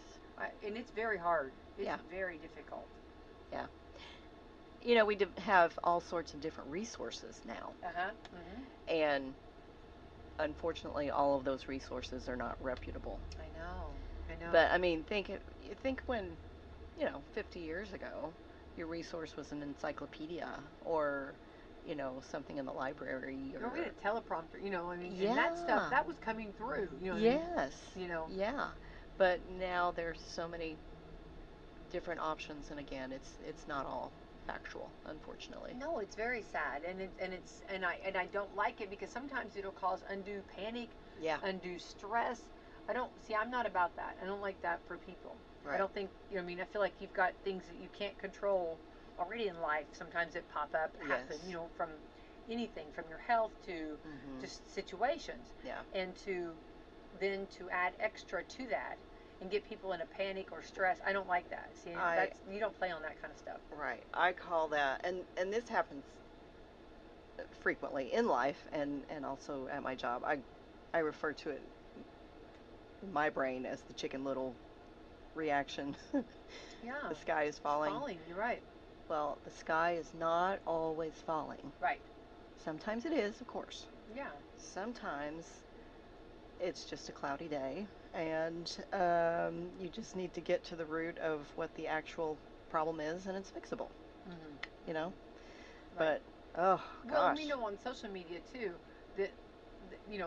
And it's very hard. It's very difficult. Yeah. You know, we have all sorts of different resources now. Uh-huh. Mm-hmm. And unfortunately, all of those resources are not reputable. I know. But I mean, think when, 50 years ago, your resource was an encyclopedia or, something in the library. Or we had a teleprompter, and that stuff, that was coming through, Yes. Yeah. But now there's so many different options, and again, it's not all factual, unfortunately. No, it's very sad, and I don't like it because sometimes it'll cause undue panic, undue stress. I'm not about that. I don't like that for people. Right. I don't think, I feel like you've got things that you can't control already in life. Sometimes that pop up, happen, from anything, from your health to just situations. Yeah. And to add extra to that and get people in a panic or stress, I don't like that. See, you don't play on that kind of stuff. Right. I call that, and this happens frequently in life and also at my job. I refer to it in my brain as the Chicken Little reaction. Yeah. The sky is falling. It's falling, you're right. Well, the sky is not always falling. Right. Sometimes it is, of course. Yeah. Sometimes it's just a cloudy day, and you just need to get to the root of what the actual problem is, and it's fixable. Mm-hmm. Right. But well, on social media too, that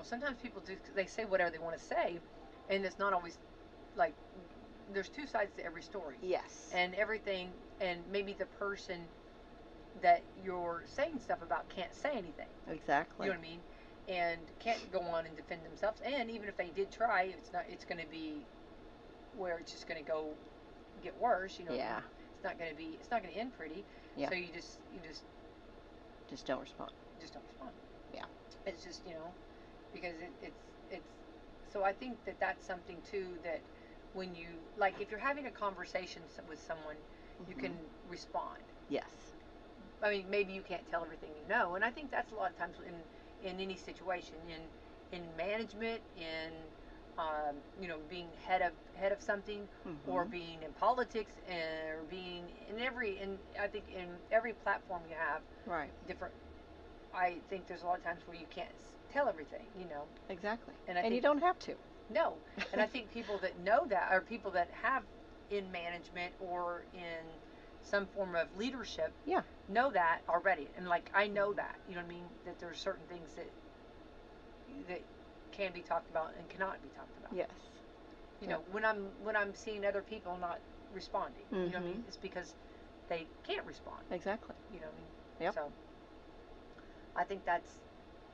sometimes people they say whatever they want to say, and it's not always like there's two sides to every story. Yes. And everything, and maybe the person that you're saying stuff about can't say anything. Exactly. You know what I mean? And can't go on and defend themselves. And even if they did try, it's going to be where it's just going to go get worse. Yeah. It's not going to end pretty. Yeah. So you just don't respond. Just don't respond. Yeah. It's just because it's so I think that's something too that when you if you're having a conversation with someone, you can respond. Yes. I mean, maybe you can't tell everything you know, and I think that's a lot of times in any situation, in management, in being head of something, or being in politics, or being I think in every platform you have. Right. Different. I think there's a lot of times where you can't tell everything. Exactly. And you don't have to. No. And I think people that know that, or people that have in management or in some form of leadership Yeah. know that already. And like, I know that, you know what I mean? That there's certain things that can be talked about and cannot be talked about. Yes. You know, when I'm seeing other people not responding, you know what I mean? It's because they can't respond. Exactly. You know what I mean? Yep. So I think that's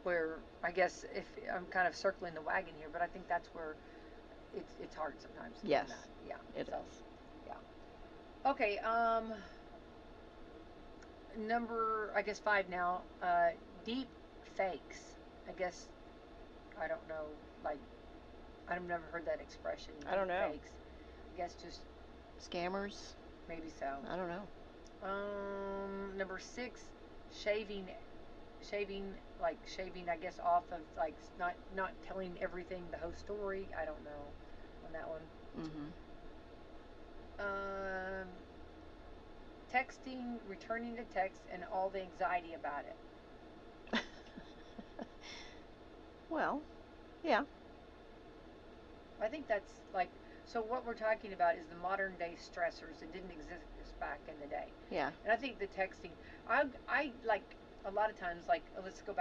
where, I guess, if I'm kind of circling the wagon here, but I think that's where it's hard sometimes. Yes. Yeah. It is. Yeah. Okay. Number, I guess 5 now. Deep fakes. I guess, I don't know. Like, I've never heard that expression. I don't know. Fakes. I guess just Scammers. maybe so. I don't know. Number 6, shaving, I guess, off of, like, not telling everything, the whole story. I don't know on that one. Texting, returning to text, and all the anxiety about it. Well, yeah. I think that's like, so what we're talking about is the modern day stressors that didn't exist back in the day. Yeah. And I think the texting, I like a lot of times, like, let's go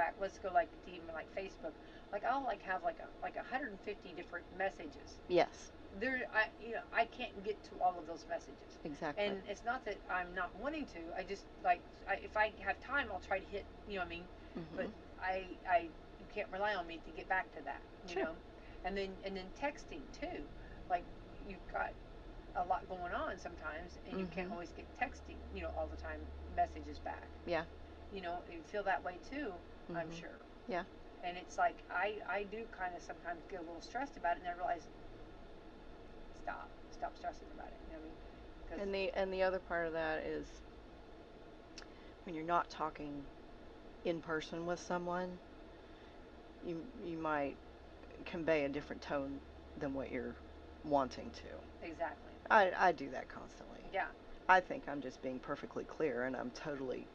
like to even like Facebook, like I'll like have like 150 different messages. Yes. I can't get to all of those messages. Exactly. And it's not that I'm not wanting to. I just if I have time, I'll try to hit. You know what I mean? But you can't rely on me to get back to that. You know. And then texting too. Like, you've got a lot going on sometimes, and you can't always get texting. You know, all the time messages back. Yeah. You know, you feel that way too. I'm sure. Yeah. And it's like I do kind of sometimes get a little stressed about it, and I realize. Stop stressing about it. You know what I mean? And the other part of that is when you're not talking in person with someone, you might convey a different tone than what you're wanting to. Exactly. I do that constantly. Yeah. I think I'm just being perfectly clear, and I'm totally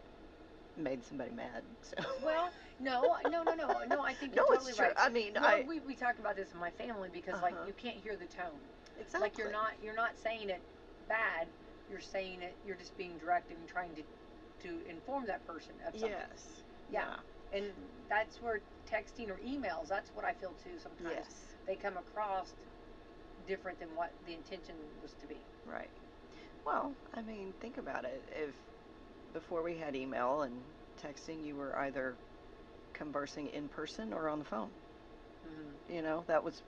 made somebody mad. So. Well, no. I think you're totally it's true. right. I mean, we talk about this in my family because like you can't hear the tone. Exactly. Like you're not saying it bad. You're saying it. You're just being direct and trying to inform that person of something. Yes. Yeah. And that's where texting or emails. That's what I feel too. Sometimes they come across different than what the intention was to be. Right. Well, I mean, think about it. If before we had email and texting, you were either conversing in person or on the phone. You know, that was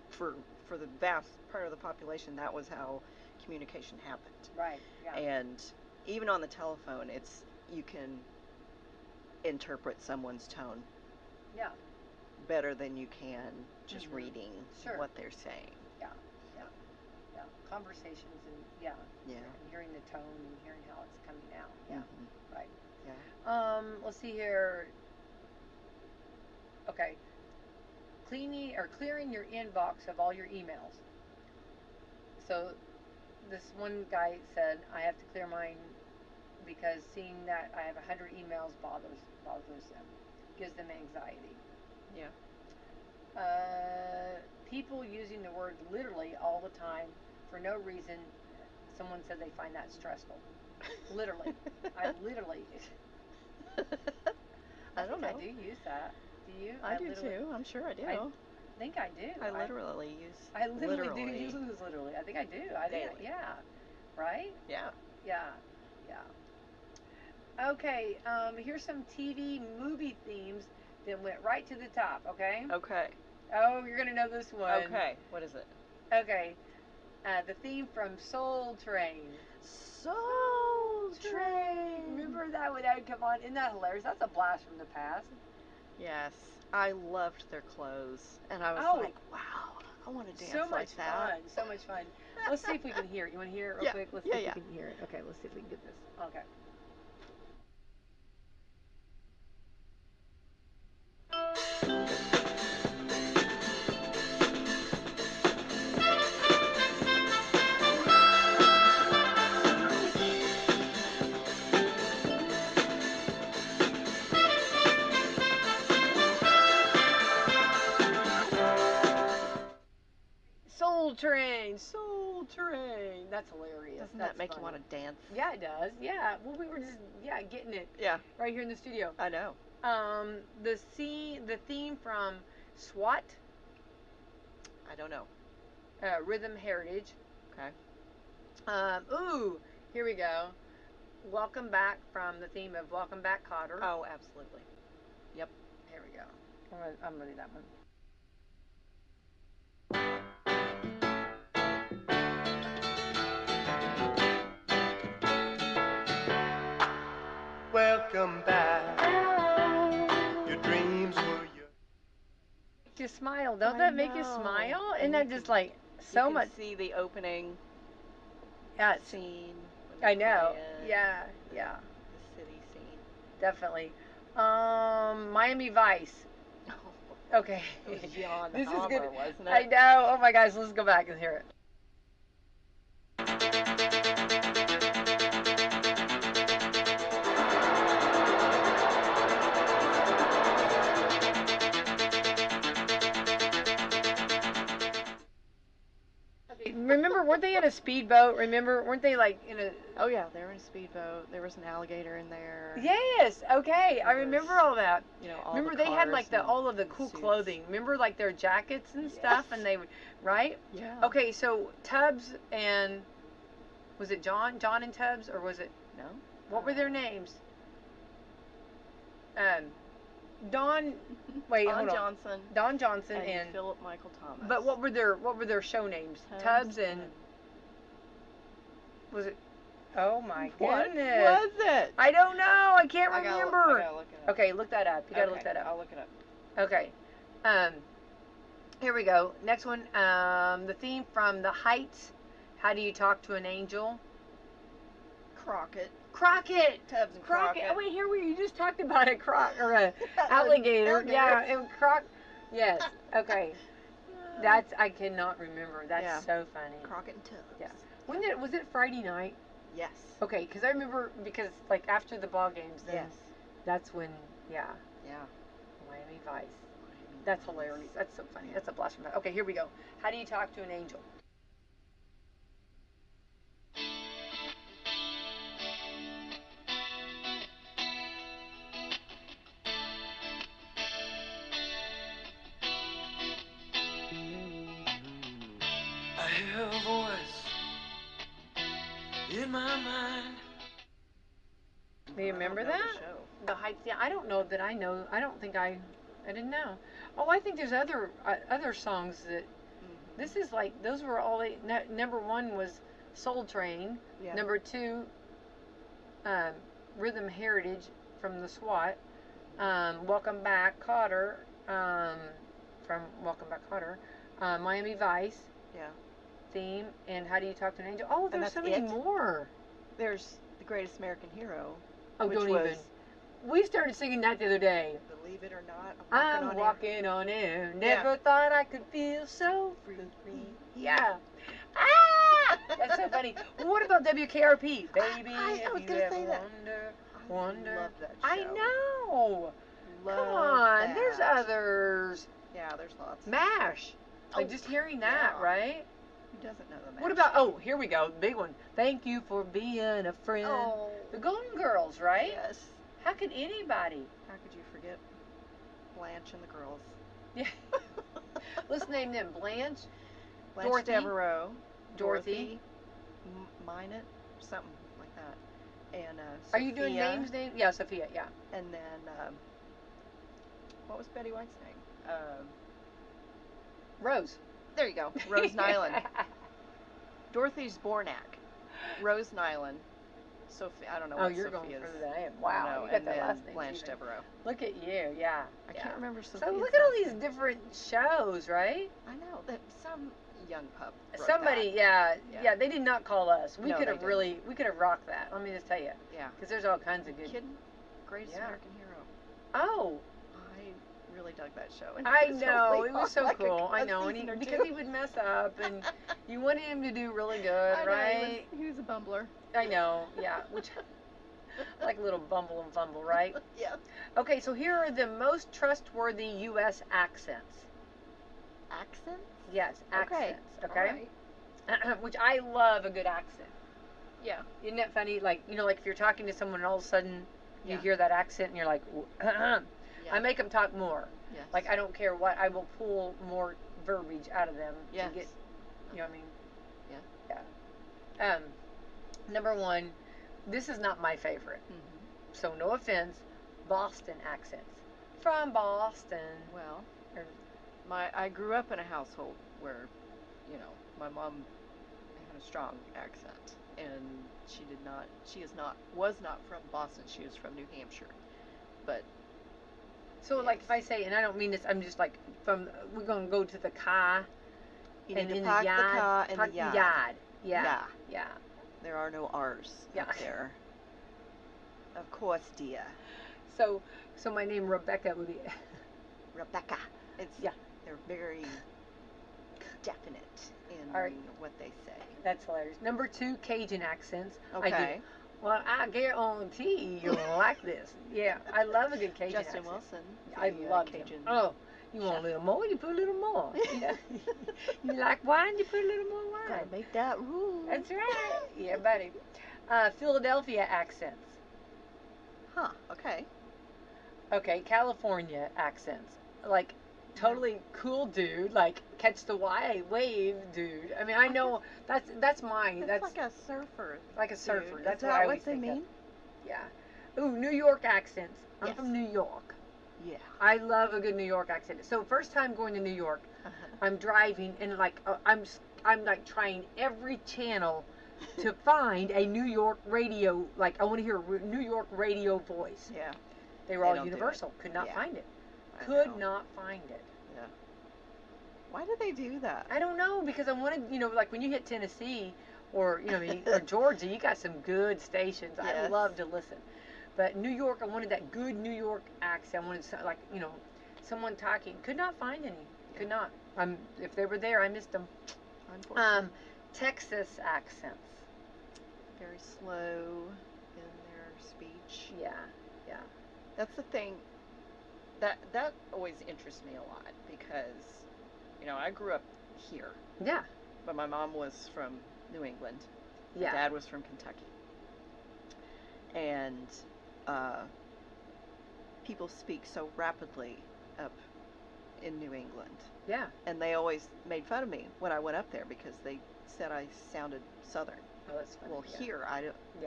for the vast part of the population, that was how communication happened. Right. Yeah. And even on the telephone, you can interpret someone's tone. Yeah. Better than you can just reading what they're saying. Yeah. Conversations and and hearing the tone and hearing how it's coming out. Yeah. Right. Yeah. Let's see here. Okay. Clearing your inbox of all your emails. So this one guy said, I have to clear mine because seeing that I have 100 emails bothers them, gives them anxiety. Yeah. People using the word literally all the time for no reason. Someone said they find that stressful. Literally. I literally. I don't know. I do use that. Do you? I do too. I'm sure I do. I think I do. I literally use. I literally do use literally. I think I do. I think. Yeah. Right? Yeah. Yeah. Okay. Here's some TV movie themes that went right to the top. Okay. Okay. Oh, you're gonna know this one. Okay. What is it? Okay. The theme from Soul Train. Soul Train. Remember that when that would come on? Isn't that hilarious? That's a blast from the past. Yes. I loved their clothes. And I was like, wow, I want to dance like that. So much fun. Let's see if we can hear it. You want to hear it real quick? Let's see if we can hear it. Okay, let's see if we can get this. Okay. Soul Train. That's hilarious. Doesn't That's that make funny. you want to dance? Yeah, it does. Yeah. Well, we were just getting it. Yeah. Right here in the studio. I know. The theme from SWAT. I don't know. Rhythm Heritage. Okay. Here we go. Welcome Back from the theme of Welcome Back, Kotter. Oh, absolutely. Yep. Here we go. I'm gonna do that one. Welcome back. Your dreams were your. Make you smile. Don't that make you smile? Isn't that just like so you can much? See the opening scene. I know. Playing, Yeah. The city scene. Definitely. Miami Vice. Okay. It was Jan This is Hammer, good. wasn't it? I know. Oh my gosh, let's go back and hear it. Remember, weren't they in a speedboat? Remember, weren't they like in a... Oh yeah, they were in a speedboat. There was an alligator in there. Yes, okay, I remember all that. You know, all remember the they had cars like all of the cool suits. clothing. Remember like their jackets and stuff, and they would, right? Yeah. Okay, so Tubbs and was it John and Tubbs, or was it No? what were their names? Don. Wait, Don hold on. Johnson. Don Johnson and Philip Michael Thomas. But what were their show names? Tubbs and was it? Oh my What goodness! was it? I don't know. I can't I gotta remember. look it up. Okay, look that up. You gotta look that up. I'll look it up. Okay. Here we go. Next one. The theme from The Heights. How do you talk to an angel? Crockett. Tubbs and Crockett. Oh, wait, here you just talked about a or a alligator. Yeah, and Yes. Okay. I cannot remember. That's so funny. Crockett and Tubbs. Yeah. Was it Friday night? Yes. Okay, because I remember like after the ball games. Then Yes. That's when. Yeah. Yeah. Miami Vice. That's hilarious. That's so funny. That's a blast from that. Okay, here we go. How do you talk to an angel? I hear a voice in my mind. Do you remember that? The Heights. Yeah, I don't know that I know. I don't think I didn't know. Oh, I think there's other songs that. This is like those were all. Number one was Soul Train. Yeah. Number two, Rhythm Heritage from the SWAT. Welcome Back, Kotter. From Welcome Back, Kotter. Miami Vice. Yeah. Theme and How Do You Talk to an Angel? Oh, there's so many more. There's The Greatest American Hero. Oh, don't even. We started singing that the other day. Believe it or not, I'm walking on air. Never thought I could feel so free. Yeah. Ah! That's so funny. Well, what about WKRP? Baby, I was if you gonna ever say that. wonder. I love that show. I know. Love Come on. that. There's others. Yeah, there's lots. MASH. Like just hearing that, right? Who doesn't know the MASH? What about, here we go. Big one. Thank you for being a friend. Oh. The Golden Girls, right? Yes. How could anybody? How could you forget Blanche and the girls? Yeah. Let's name them. Blanche Blanche Devereaux, Dorothy. Minot, something like that. And Sophia. Are you doing names? Yeah, Sophia, yeah. And then, what was Betty White's name? Rose. There you go. Rose Nyland. Dorothy Zbornak. Rose Nyland. Sophie, I don't know what you're Sophia's. going further than I am. Wow, you got and that then last name. Blanche Devereaux. Look at you, yeah. I can't remember Sophia's. So look at all last these name. different shows, right? I know that some young pup wrote Somebody, that. yeah, they did not call us. We No, could they have didn't. we could have rocked that. Let me just tell you. Yeah. Because there's all kinds of good. Kidding? Greatest American Hero. Oh. I really dug that show. And I it was know, only it was on so like cool. a I know, and season or because two. he would mess up, and you wanted him to do really good, I know, right? he was a bumbler. I know, yeah. Which, like a little bumble and fumble, right? Yeah. Okay, so here are the most trustworthy U.S. accents. Accents? Yes, accents. Okay. All right. which I love a good accent. Yeah. Isn't that funny? Like, like if you're talking to someone and all of a sudden you Yeah. hear that accent and you're like, Yeah. I make them talk more. Yes. Like, I don't care what, I will pull more verbiage out of them Yes. to get, you know what I mean? Yeah. Yeah. Number one, this is not my favorite. Mm-hmm. So no offense, Boston accents. From Boston. Well, Or, I grew up in a household where, my mom had a strong accent, and was not from Boston. She was from New Hampshire. But so yes. like if I say, and I don't mean this, I'm just like we're gonna go to the car. You and need to in park the yard. the car in Park the yard. Yeah. There are no R's up there. Of course, dear. So my name Rebecca would be Rebecca. They're very definite in what they say. That's hilarious. Number 2, Cajun accents. Okay. Well, I guarantee you'll like this. Yeah, I love a good Cajun accent. Justin Wilson. I love Cajun. Oh, you want a little more? You put a little more. Yeah. You like wine? You put a little more wine. Gotta make that rule. That's right. Yeah, buddy. Philadelphia accents. Huh. Okay. Okay, California accents. Like, totally cool dude, like catch the wave dude. I mean, I know that's mine. That's like a surfer. Like a surfer. Dude. That's Is what that I always what they think mean? of. Yeah. Ooh, New York accents. I'm Yes. from New York. Yeah. I love a good New York accent. So first time going to New York, I'm driving and like I'm like trying every channel to find a New York radio. Like I want to hear a New York radio voice. Yeah. They were all Universal. Could not find it. Could not find it. Yeah. Why do they do that? I don't know, because I wanted, like when you hit Tennessee or, or Georgia, you got some good stations. Yes. I love to listen. But New York, I wanted that good New York accent. I wanted, someone talking. Could not find any. Could not. If they were there, I missed them. Unfortunately. Texas accents. Very slow in their speech. Yeah. That's the thing. That always interests me a lot because, I grew up here. Yeah. But my mom was from New England. Yeah. My dad was from Kentucky. And people speak so rapidly up in New England. Yeah. And they always made fun of me when I went up there because they said I sounded Southern. Oh, that's funny. Well, yeah. Here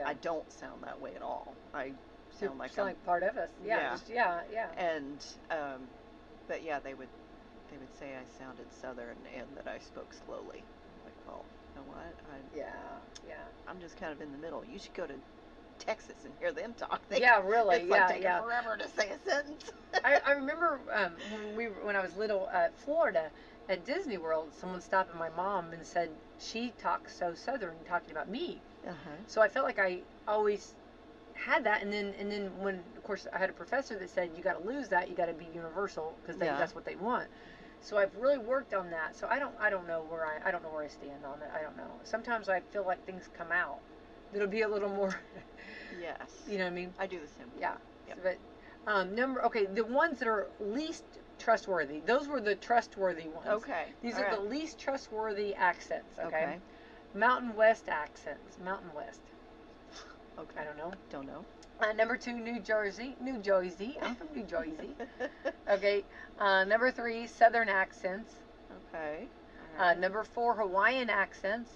I don't sound that way at all. I sound like I'm like part of us. Yeah. Yeah. And but yeah, they would say I sounded Southern and that I spoke slowly. I'm like, well, you know what? I'm just kind of in the middle. You should go to Texas and hear them talk. Really. It's like taking forever to say a sentence. I remember when I was little at Florida at Disney World, someone stopped at my mom and said she talks so Southern, talking about me. So I felt like I always had that, and then when of course I had a professor that said you got to lose that, you got to be universal because that's what they want. So I've really worked on that. So I don't know where I don't know where I stand on it. I don't know. Sometimes I feel like things come out that'll be a little more. Yes. You know what I mean? I do the same. Yeah. Yep. But the ones that are least trustworthy. Those were the trustworthy ones. Okay. These are the least trustworthy accents. Okay. Mountain West accents. Mountain West. Okay. I don't know. Don't know. Number 2, New Jersey. I'm from New Jersey. Okay. Number 3, Southern accents. Okay. Number 4, Hawaiian accents.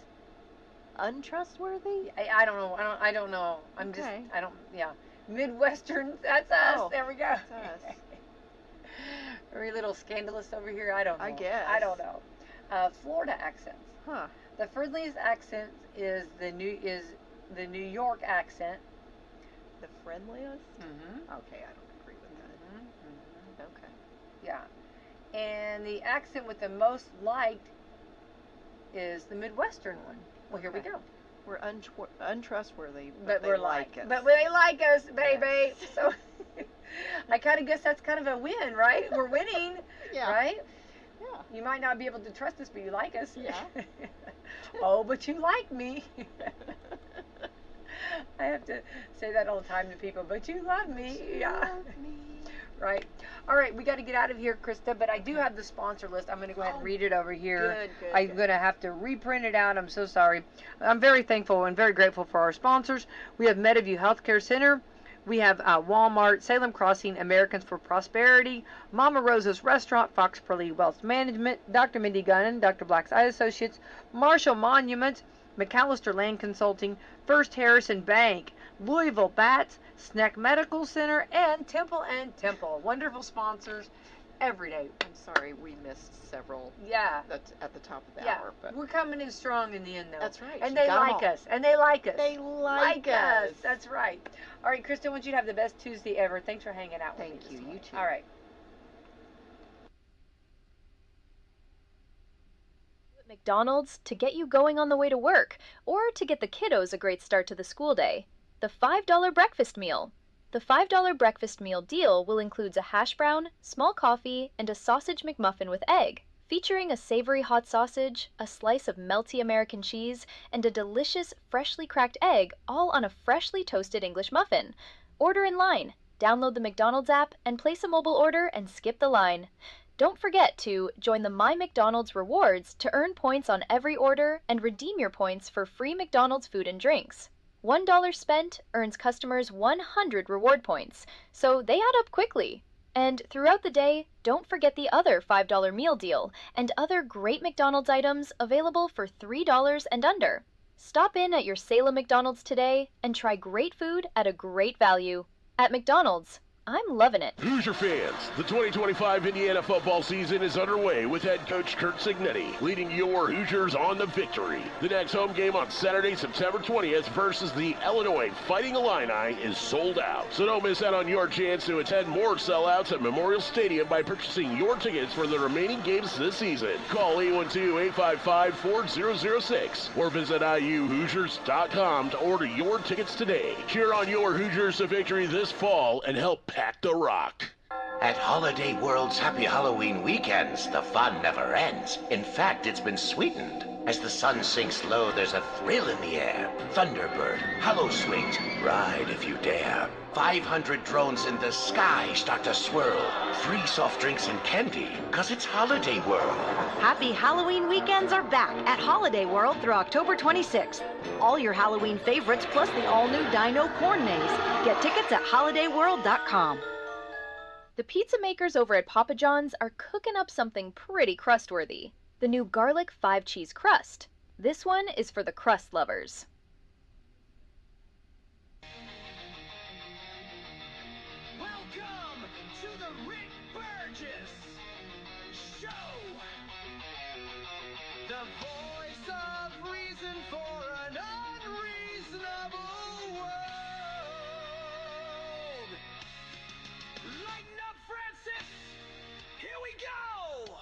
Untrustworthy? I don't know. I don't know. Yeah. Midwestern. That's us. Oh, there we go. That's us. Very little scandalous over here. I don't know. I guess. I don't know. Florida accents. Huh. The friendliest accent is the New York accent. The friendliest? Mm-hmm. Okay, I don't agree with that. Mm-hmm. Okay. Yeah. And the accent with the most liked is the Midwestern one. Well, here we go. We're untrustworthy, but they like us. But they like us, baby. Yes. So I kind of guess that's kind of a win, right? We're winning, right? Yeah. You might not be able to trust us, but you like us. Yeah. Oh, but you like me. I have to say that all the time to people, but you love me. You love me. Right. All right, we got to get out of here, Krista, but I do have the sponsor list. I'm going to go ahead and read it over here. Good. I'm going to have to reprint it out. I'm so sorry. I'm very thankful and very grateful for our sponsors. We have Meadowview Healthcare Center. We have Walmart, Salem Crossing, Americans for Prosperity, Mama Rosa's Restaurant, Fox Pearly Wealth Management, Dr. Mindy Gunn, Dr. Black's Eye Associates, Marshall Monument, McAllister Land Consulting, First Harrison Bank, Louisville Bats, Snack Medical Center, and Temple & Temple. Wonderful sponsors every day. I'm sorry we missed several. Yeah. That's at the top of the Yeah. hour. But We're coming in strong in the end, though. that's right. And You they got 'em like all. us. And they like us. They like us. That's right. All right, Krista, I want you to have the best Tuesday ever. Thanks for hanging out with me. Thank you. You too. All right. McDonald's to get you going on the way to work, or to get the kiddos a great start to the school day. The $5 breakfast meal. The $5 breakfast meal deal will include a hash brown, small coffee, and a sausage McMuffin with egg, featuring a savory hot sausage, a slice of melty American cheese, and a delicious freshly cracked egg, all on a freshly toasted English muffin. Order in line. Download the McDonald's app and place a mobile order and skip the line. Don't forget to join the My McDonald's Rewards to earn points on every order and redeem your points for free McDonald's food and drinks. $1 spent earns customers 100 reward points, so they add up quickly. And throughout the day, don't forget the other $5 meal deal and other great McDonald's items available for $3 and under. Stop in at your Salem McDonald's today and try great food at a great value. At McDonald's, I'm loving it. Hoosier fans, the 2025 Indiana football season is underway with head coach Kurt Signetti leading your Hoosiers on the victory. The next home game on Saturday, September 20th versus the Illinois Fighting Illini is sold out. So don't miss out on your chance to attend more sellouts at Memorial Stadium by purchasing your tickets for the remaining games this season. Call 812-855-4006 or visit IUHoosiers.com to order your tickets today. Cheer on your Hoosiers to victory this fall and help pack the rock. At Holiday World's Happy Halloween weekends, the fun never ends. In fact, it's been sweetened. As the sun sinks low, there's a thrill in the air. Thunderbird, Hallow Swings, ride if you dare. 500 drones in the sky start to swirl. Free soft drinks and candy, 'cause it's Holiday World. Happy Halloween weekends are back at Holiday World through October 26th. All your Halloween favorites plus the all-new Dino Corn Maze. Get tickets at holidayworld.com. The pizza makers over at Papa John's are cooking up something pretty crustworthy. The new garlic 5-cheese crust. This one is for the crust lovers. Welcome to the Rick Burgess Show. The voice of reason for an unreasonable world. Lighten up, Francis. Here we go.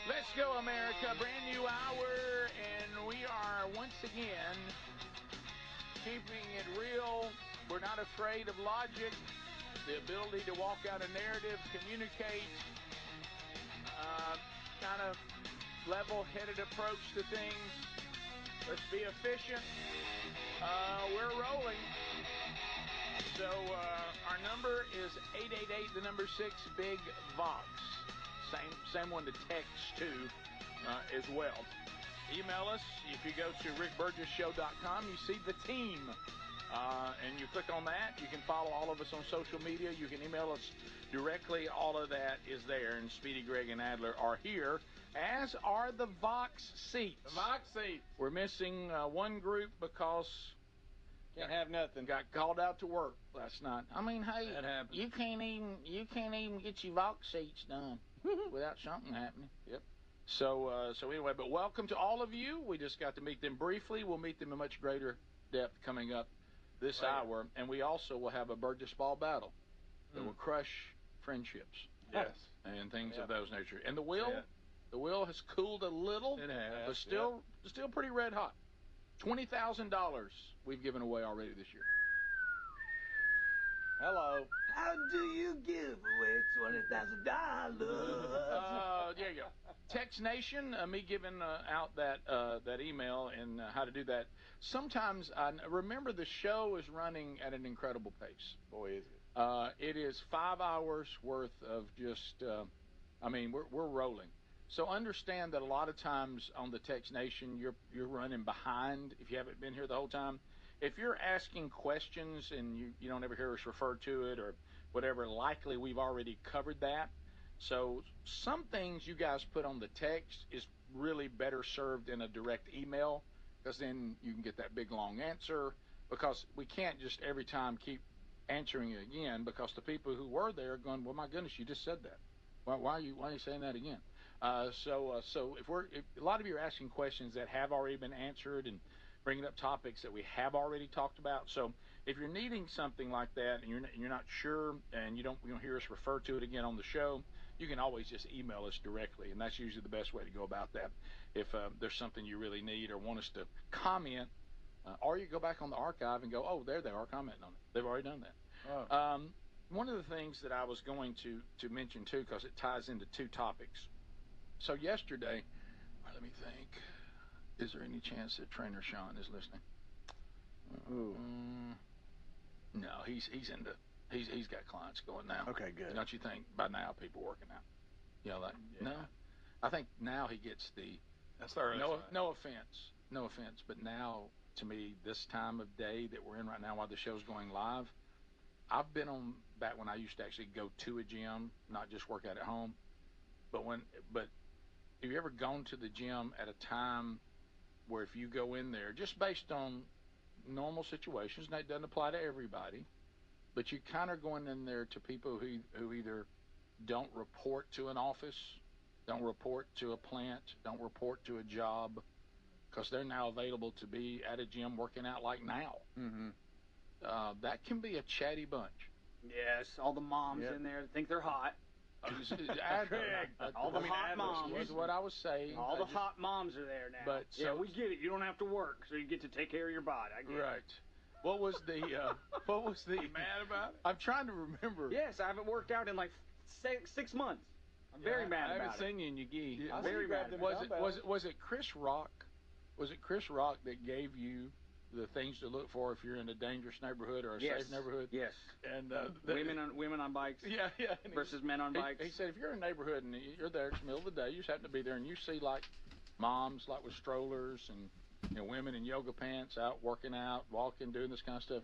Let's go, America. Brand new hour, and we are once again keeping it real. We're not afraid of logic, the ability to walk out a narrative, communicate, kind of level-headed approach to things. Let's be efficient. We're rolling. So our number is 888, the number 6, Big Vox. Same one to text to as well. Email us. If you go to rickburgesshow.com, you see the team. And you click on that. You can follow all of us on social media. You can email us directly. All of that is there. And Speedy, Greg, and Adler are here, as are the Vox seats. The Vox seats. We're missing one group because Can't have nothing. got called out to work last night. I mean, hey, That happens. you can't even get your Vox seats done without something happening. Yep. So anyway, but welcome to all of you. We just got to meet them briefly. We'll meet them in much greater depth coming up this hour, and we also will have a Burgess Ball battle that will crush friendships. Yes. And things Yeah. of those nature. And the will, Yeah. the will has cooled a little, It has, but still pretty red hot. $20,000 we've given away already this year. Hello. How do you give away $20,000? There you go. Text Nation, me giving out that email and how to do that. Sometimes I remember the show is running at an incredible pace. Boy, is it. It is 5 hours worth of just, we're rolling. So understand that a lot of times on the Tex Nation, you're running behind if you haven't been here the whole time. If you're asking questions and you don't ever hear us refer to it or whatever, likely we've already covered that. So some things you guys put on the text is really better served in a direct email, because then you can get that big long answer, because we can't just every time keep answering it again, because the people who were there are going, well, my goodness, you just said that. Why are you saying that again? So if a lot of you are asking questions that have already been answered and bringing up topics that we have already talked about. So if you're needing something like that and you're not sure and you don't hear us refer to it again on the show, you can always just email us directly, and that's usually the best way to go about that. If there's something you really need or want us to comment, or you go back on the archive and go, oh, there they are commenting on it. They've already done that. Oh. One of the things that I was going to mention too, because it ties into two topics. So yesterday, let me think. Is there any chance that Trainer Sean is listening? No, he's got clients going now. Okay, good. Don't you think by now people working out? No. I think now he gets the. That's the early sign. No offense, but now to me this time of day that we're in right now while the show's going live, I've been on back when I used to actually go to a gym, not just work out at home. But have you ever gone to the gym at a time where if you go in there, just based on normal situations, and that doesn't apply to everybody, but you kind of going in there to people who either don't report to an office, don't report to a plant, don't report to a job, because they're now available to be at a gym working out like now. Mm-hmm. That can be a chatty bunch. Yes, all the moms in there think they're hot. All the hot moms. Was what I was saying. All the hot moms are there now. But we get it. You don't have to work, so you get to take care of your body. I get it. Right. What was the you mad about it? I'm trying to remember. Yes, I haven't worked out in like 6 months. I'm very mad about it. I haven't seen you in your gi. I'm very mad about it. Was it Chris Rock? Was it Chris Rock that gave you the things to look for if you're in a dangerous neighborhood or a safe neighborhood? Yes. And women on bikes. Yeah. Versus men on bikes. He said if you're in a neighborhood and you're there, it's the middle of the day, you just happen to be there, and you see like moms like with strollers and women in yoga pants out working out, walking, doing this kind of stuff.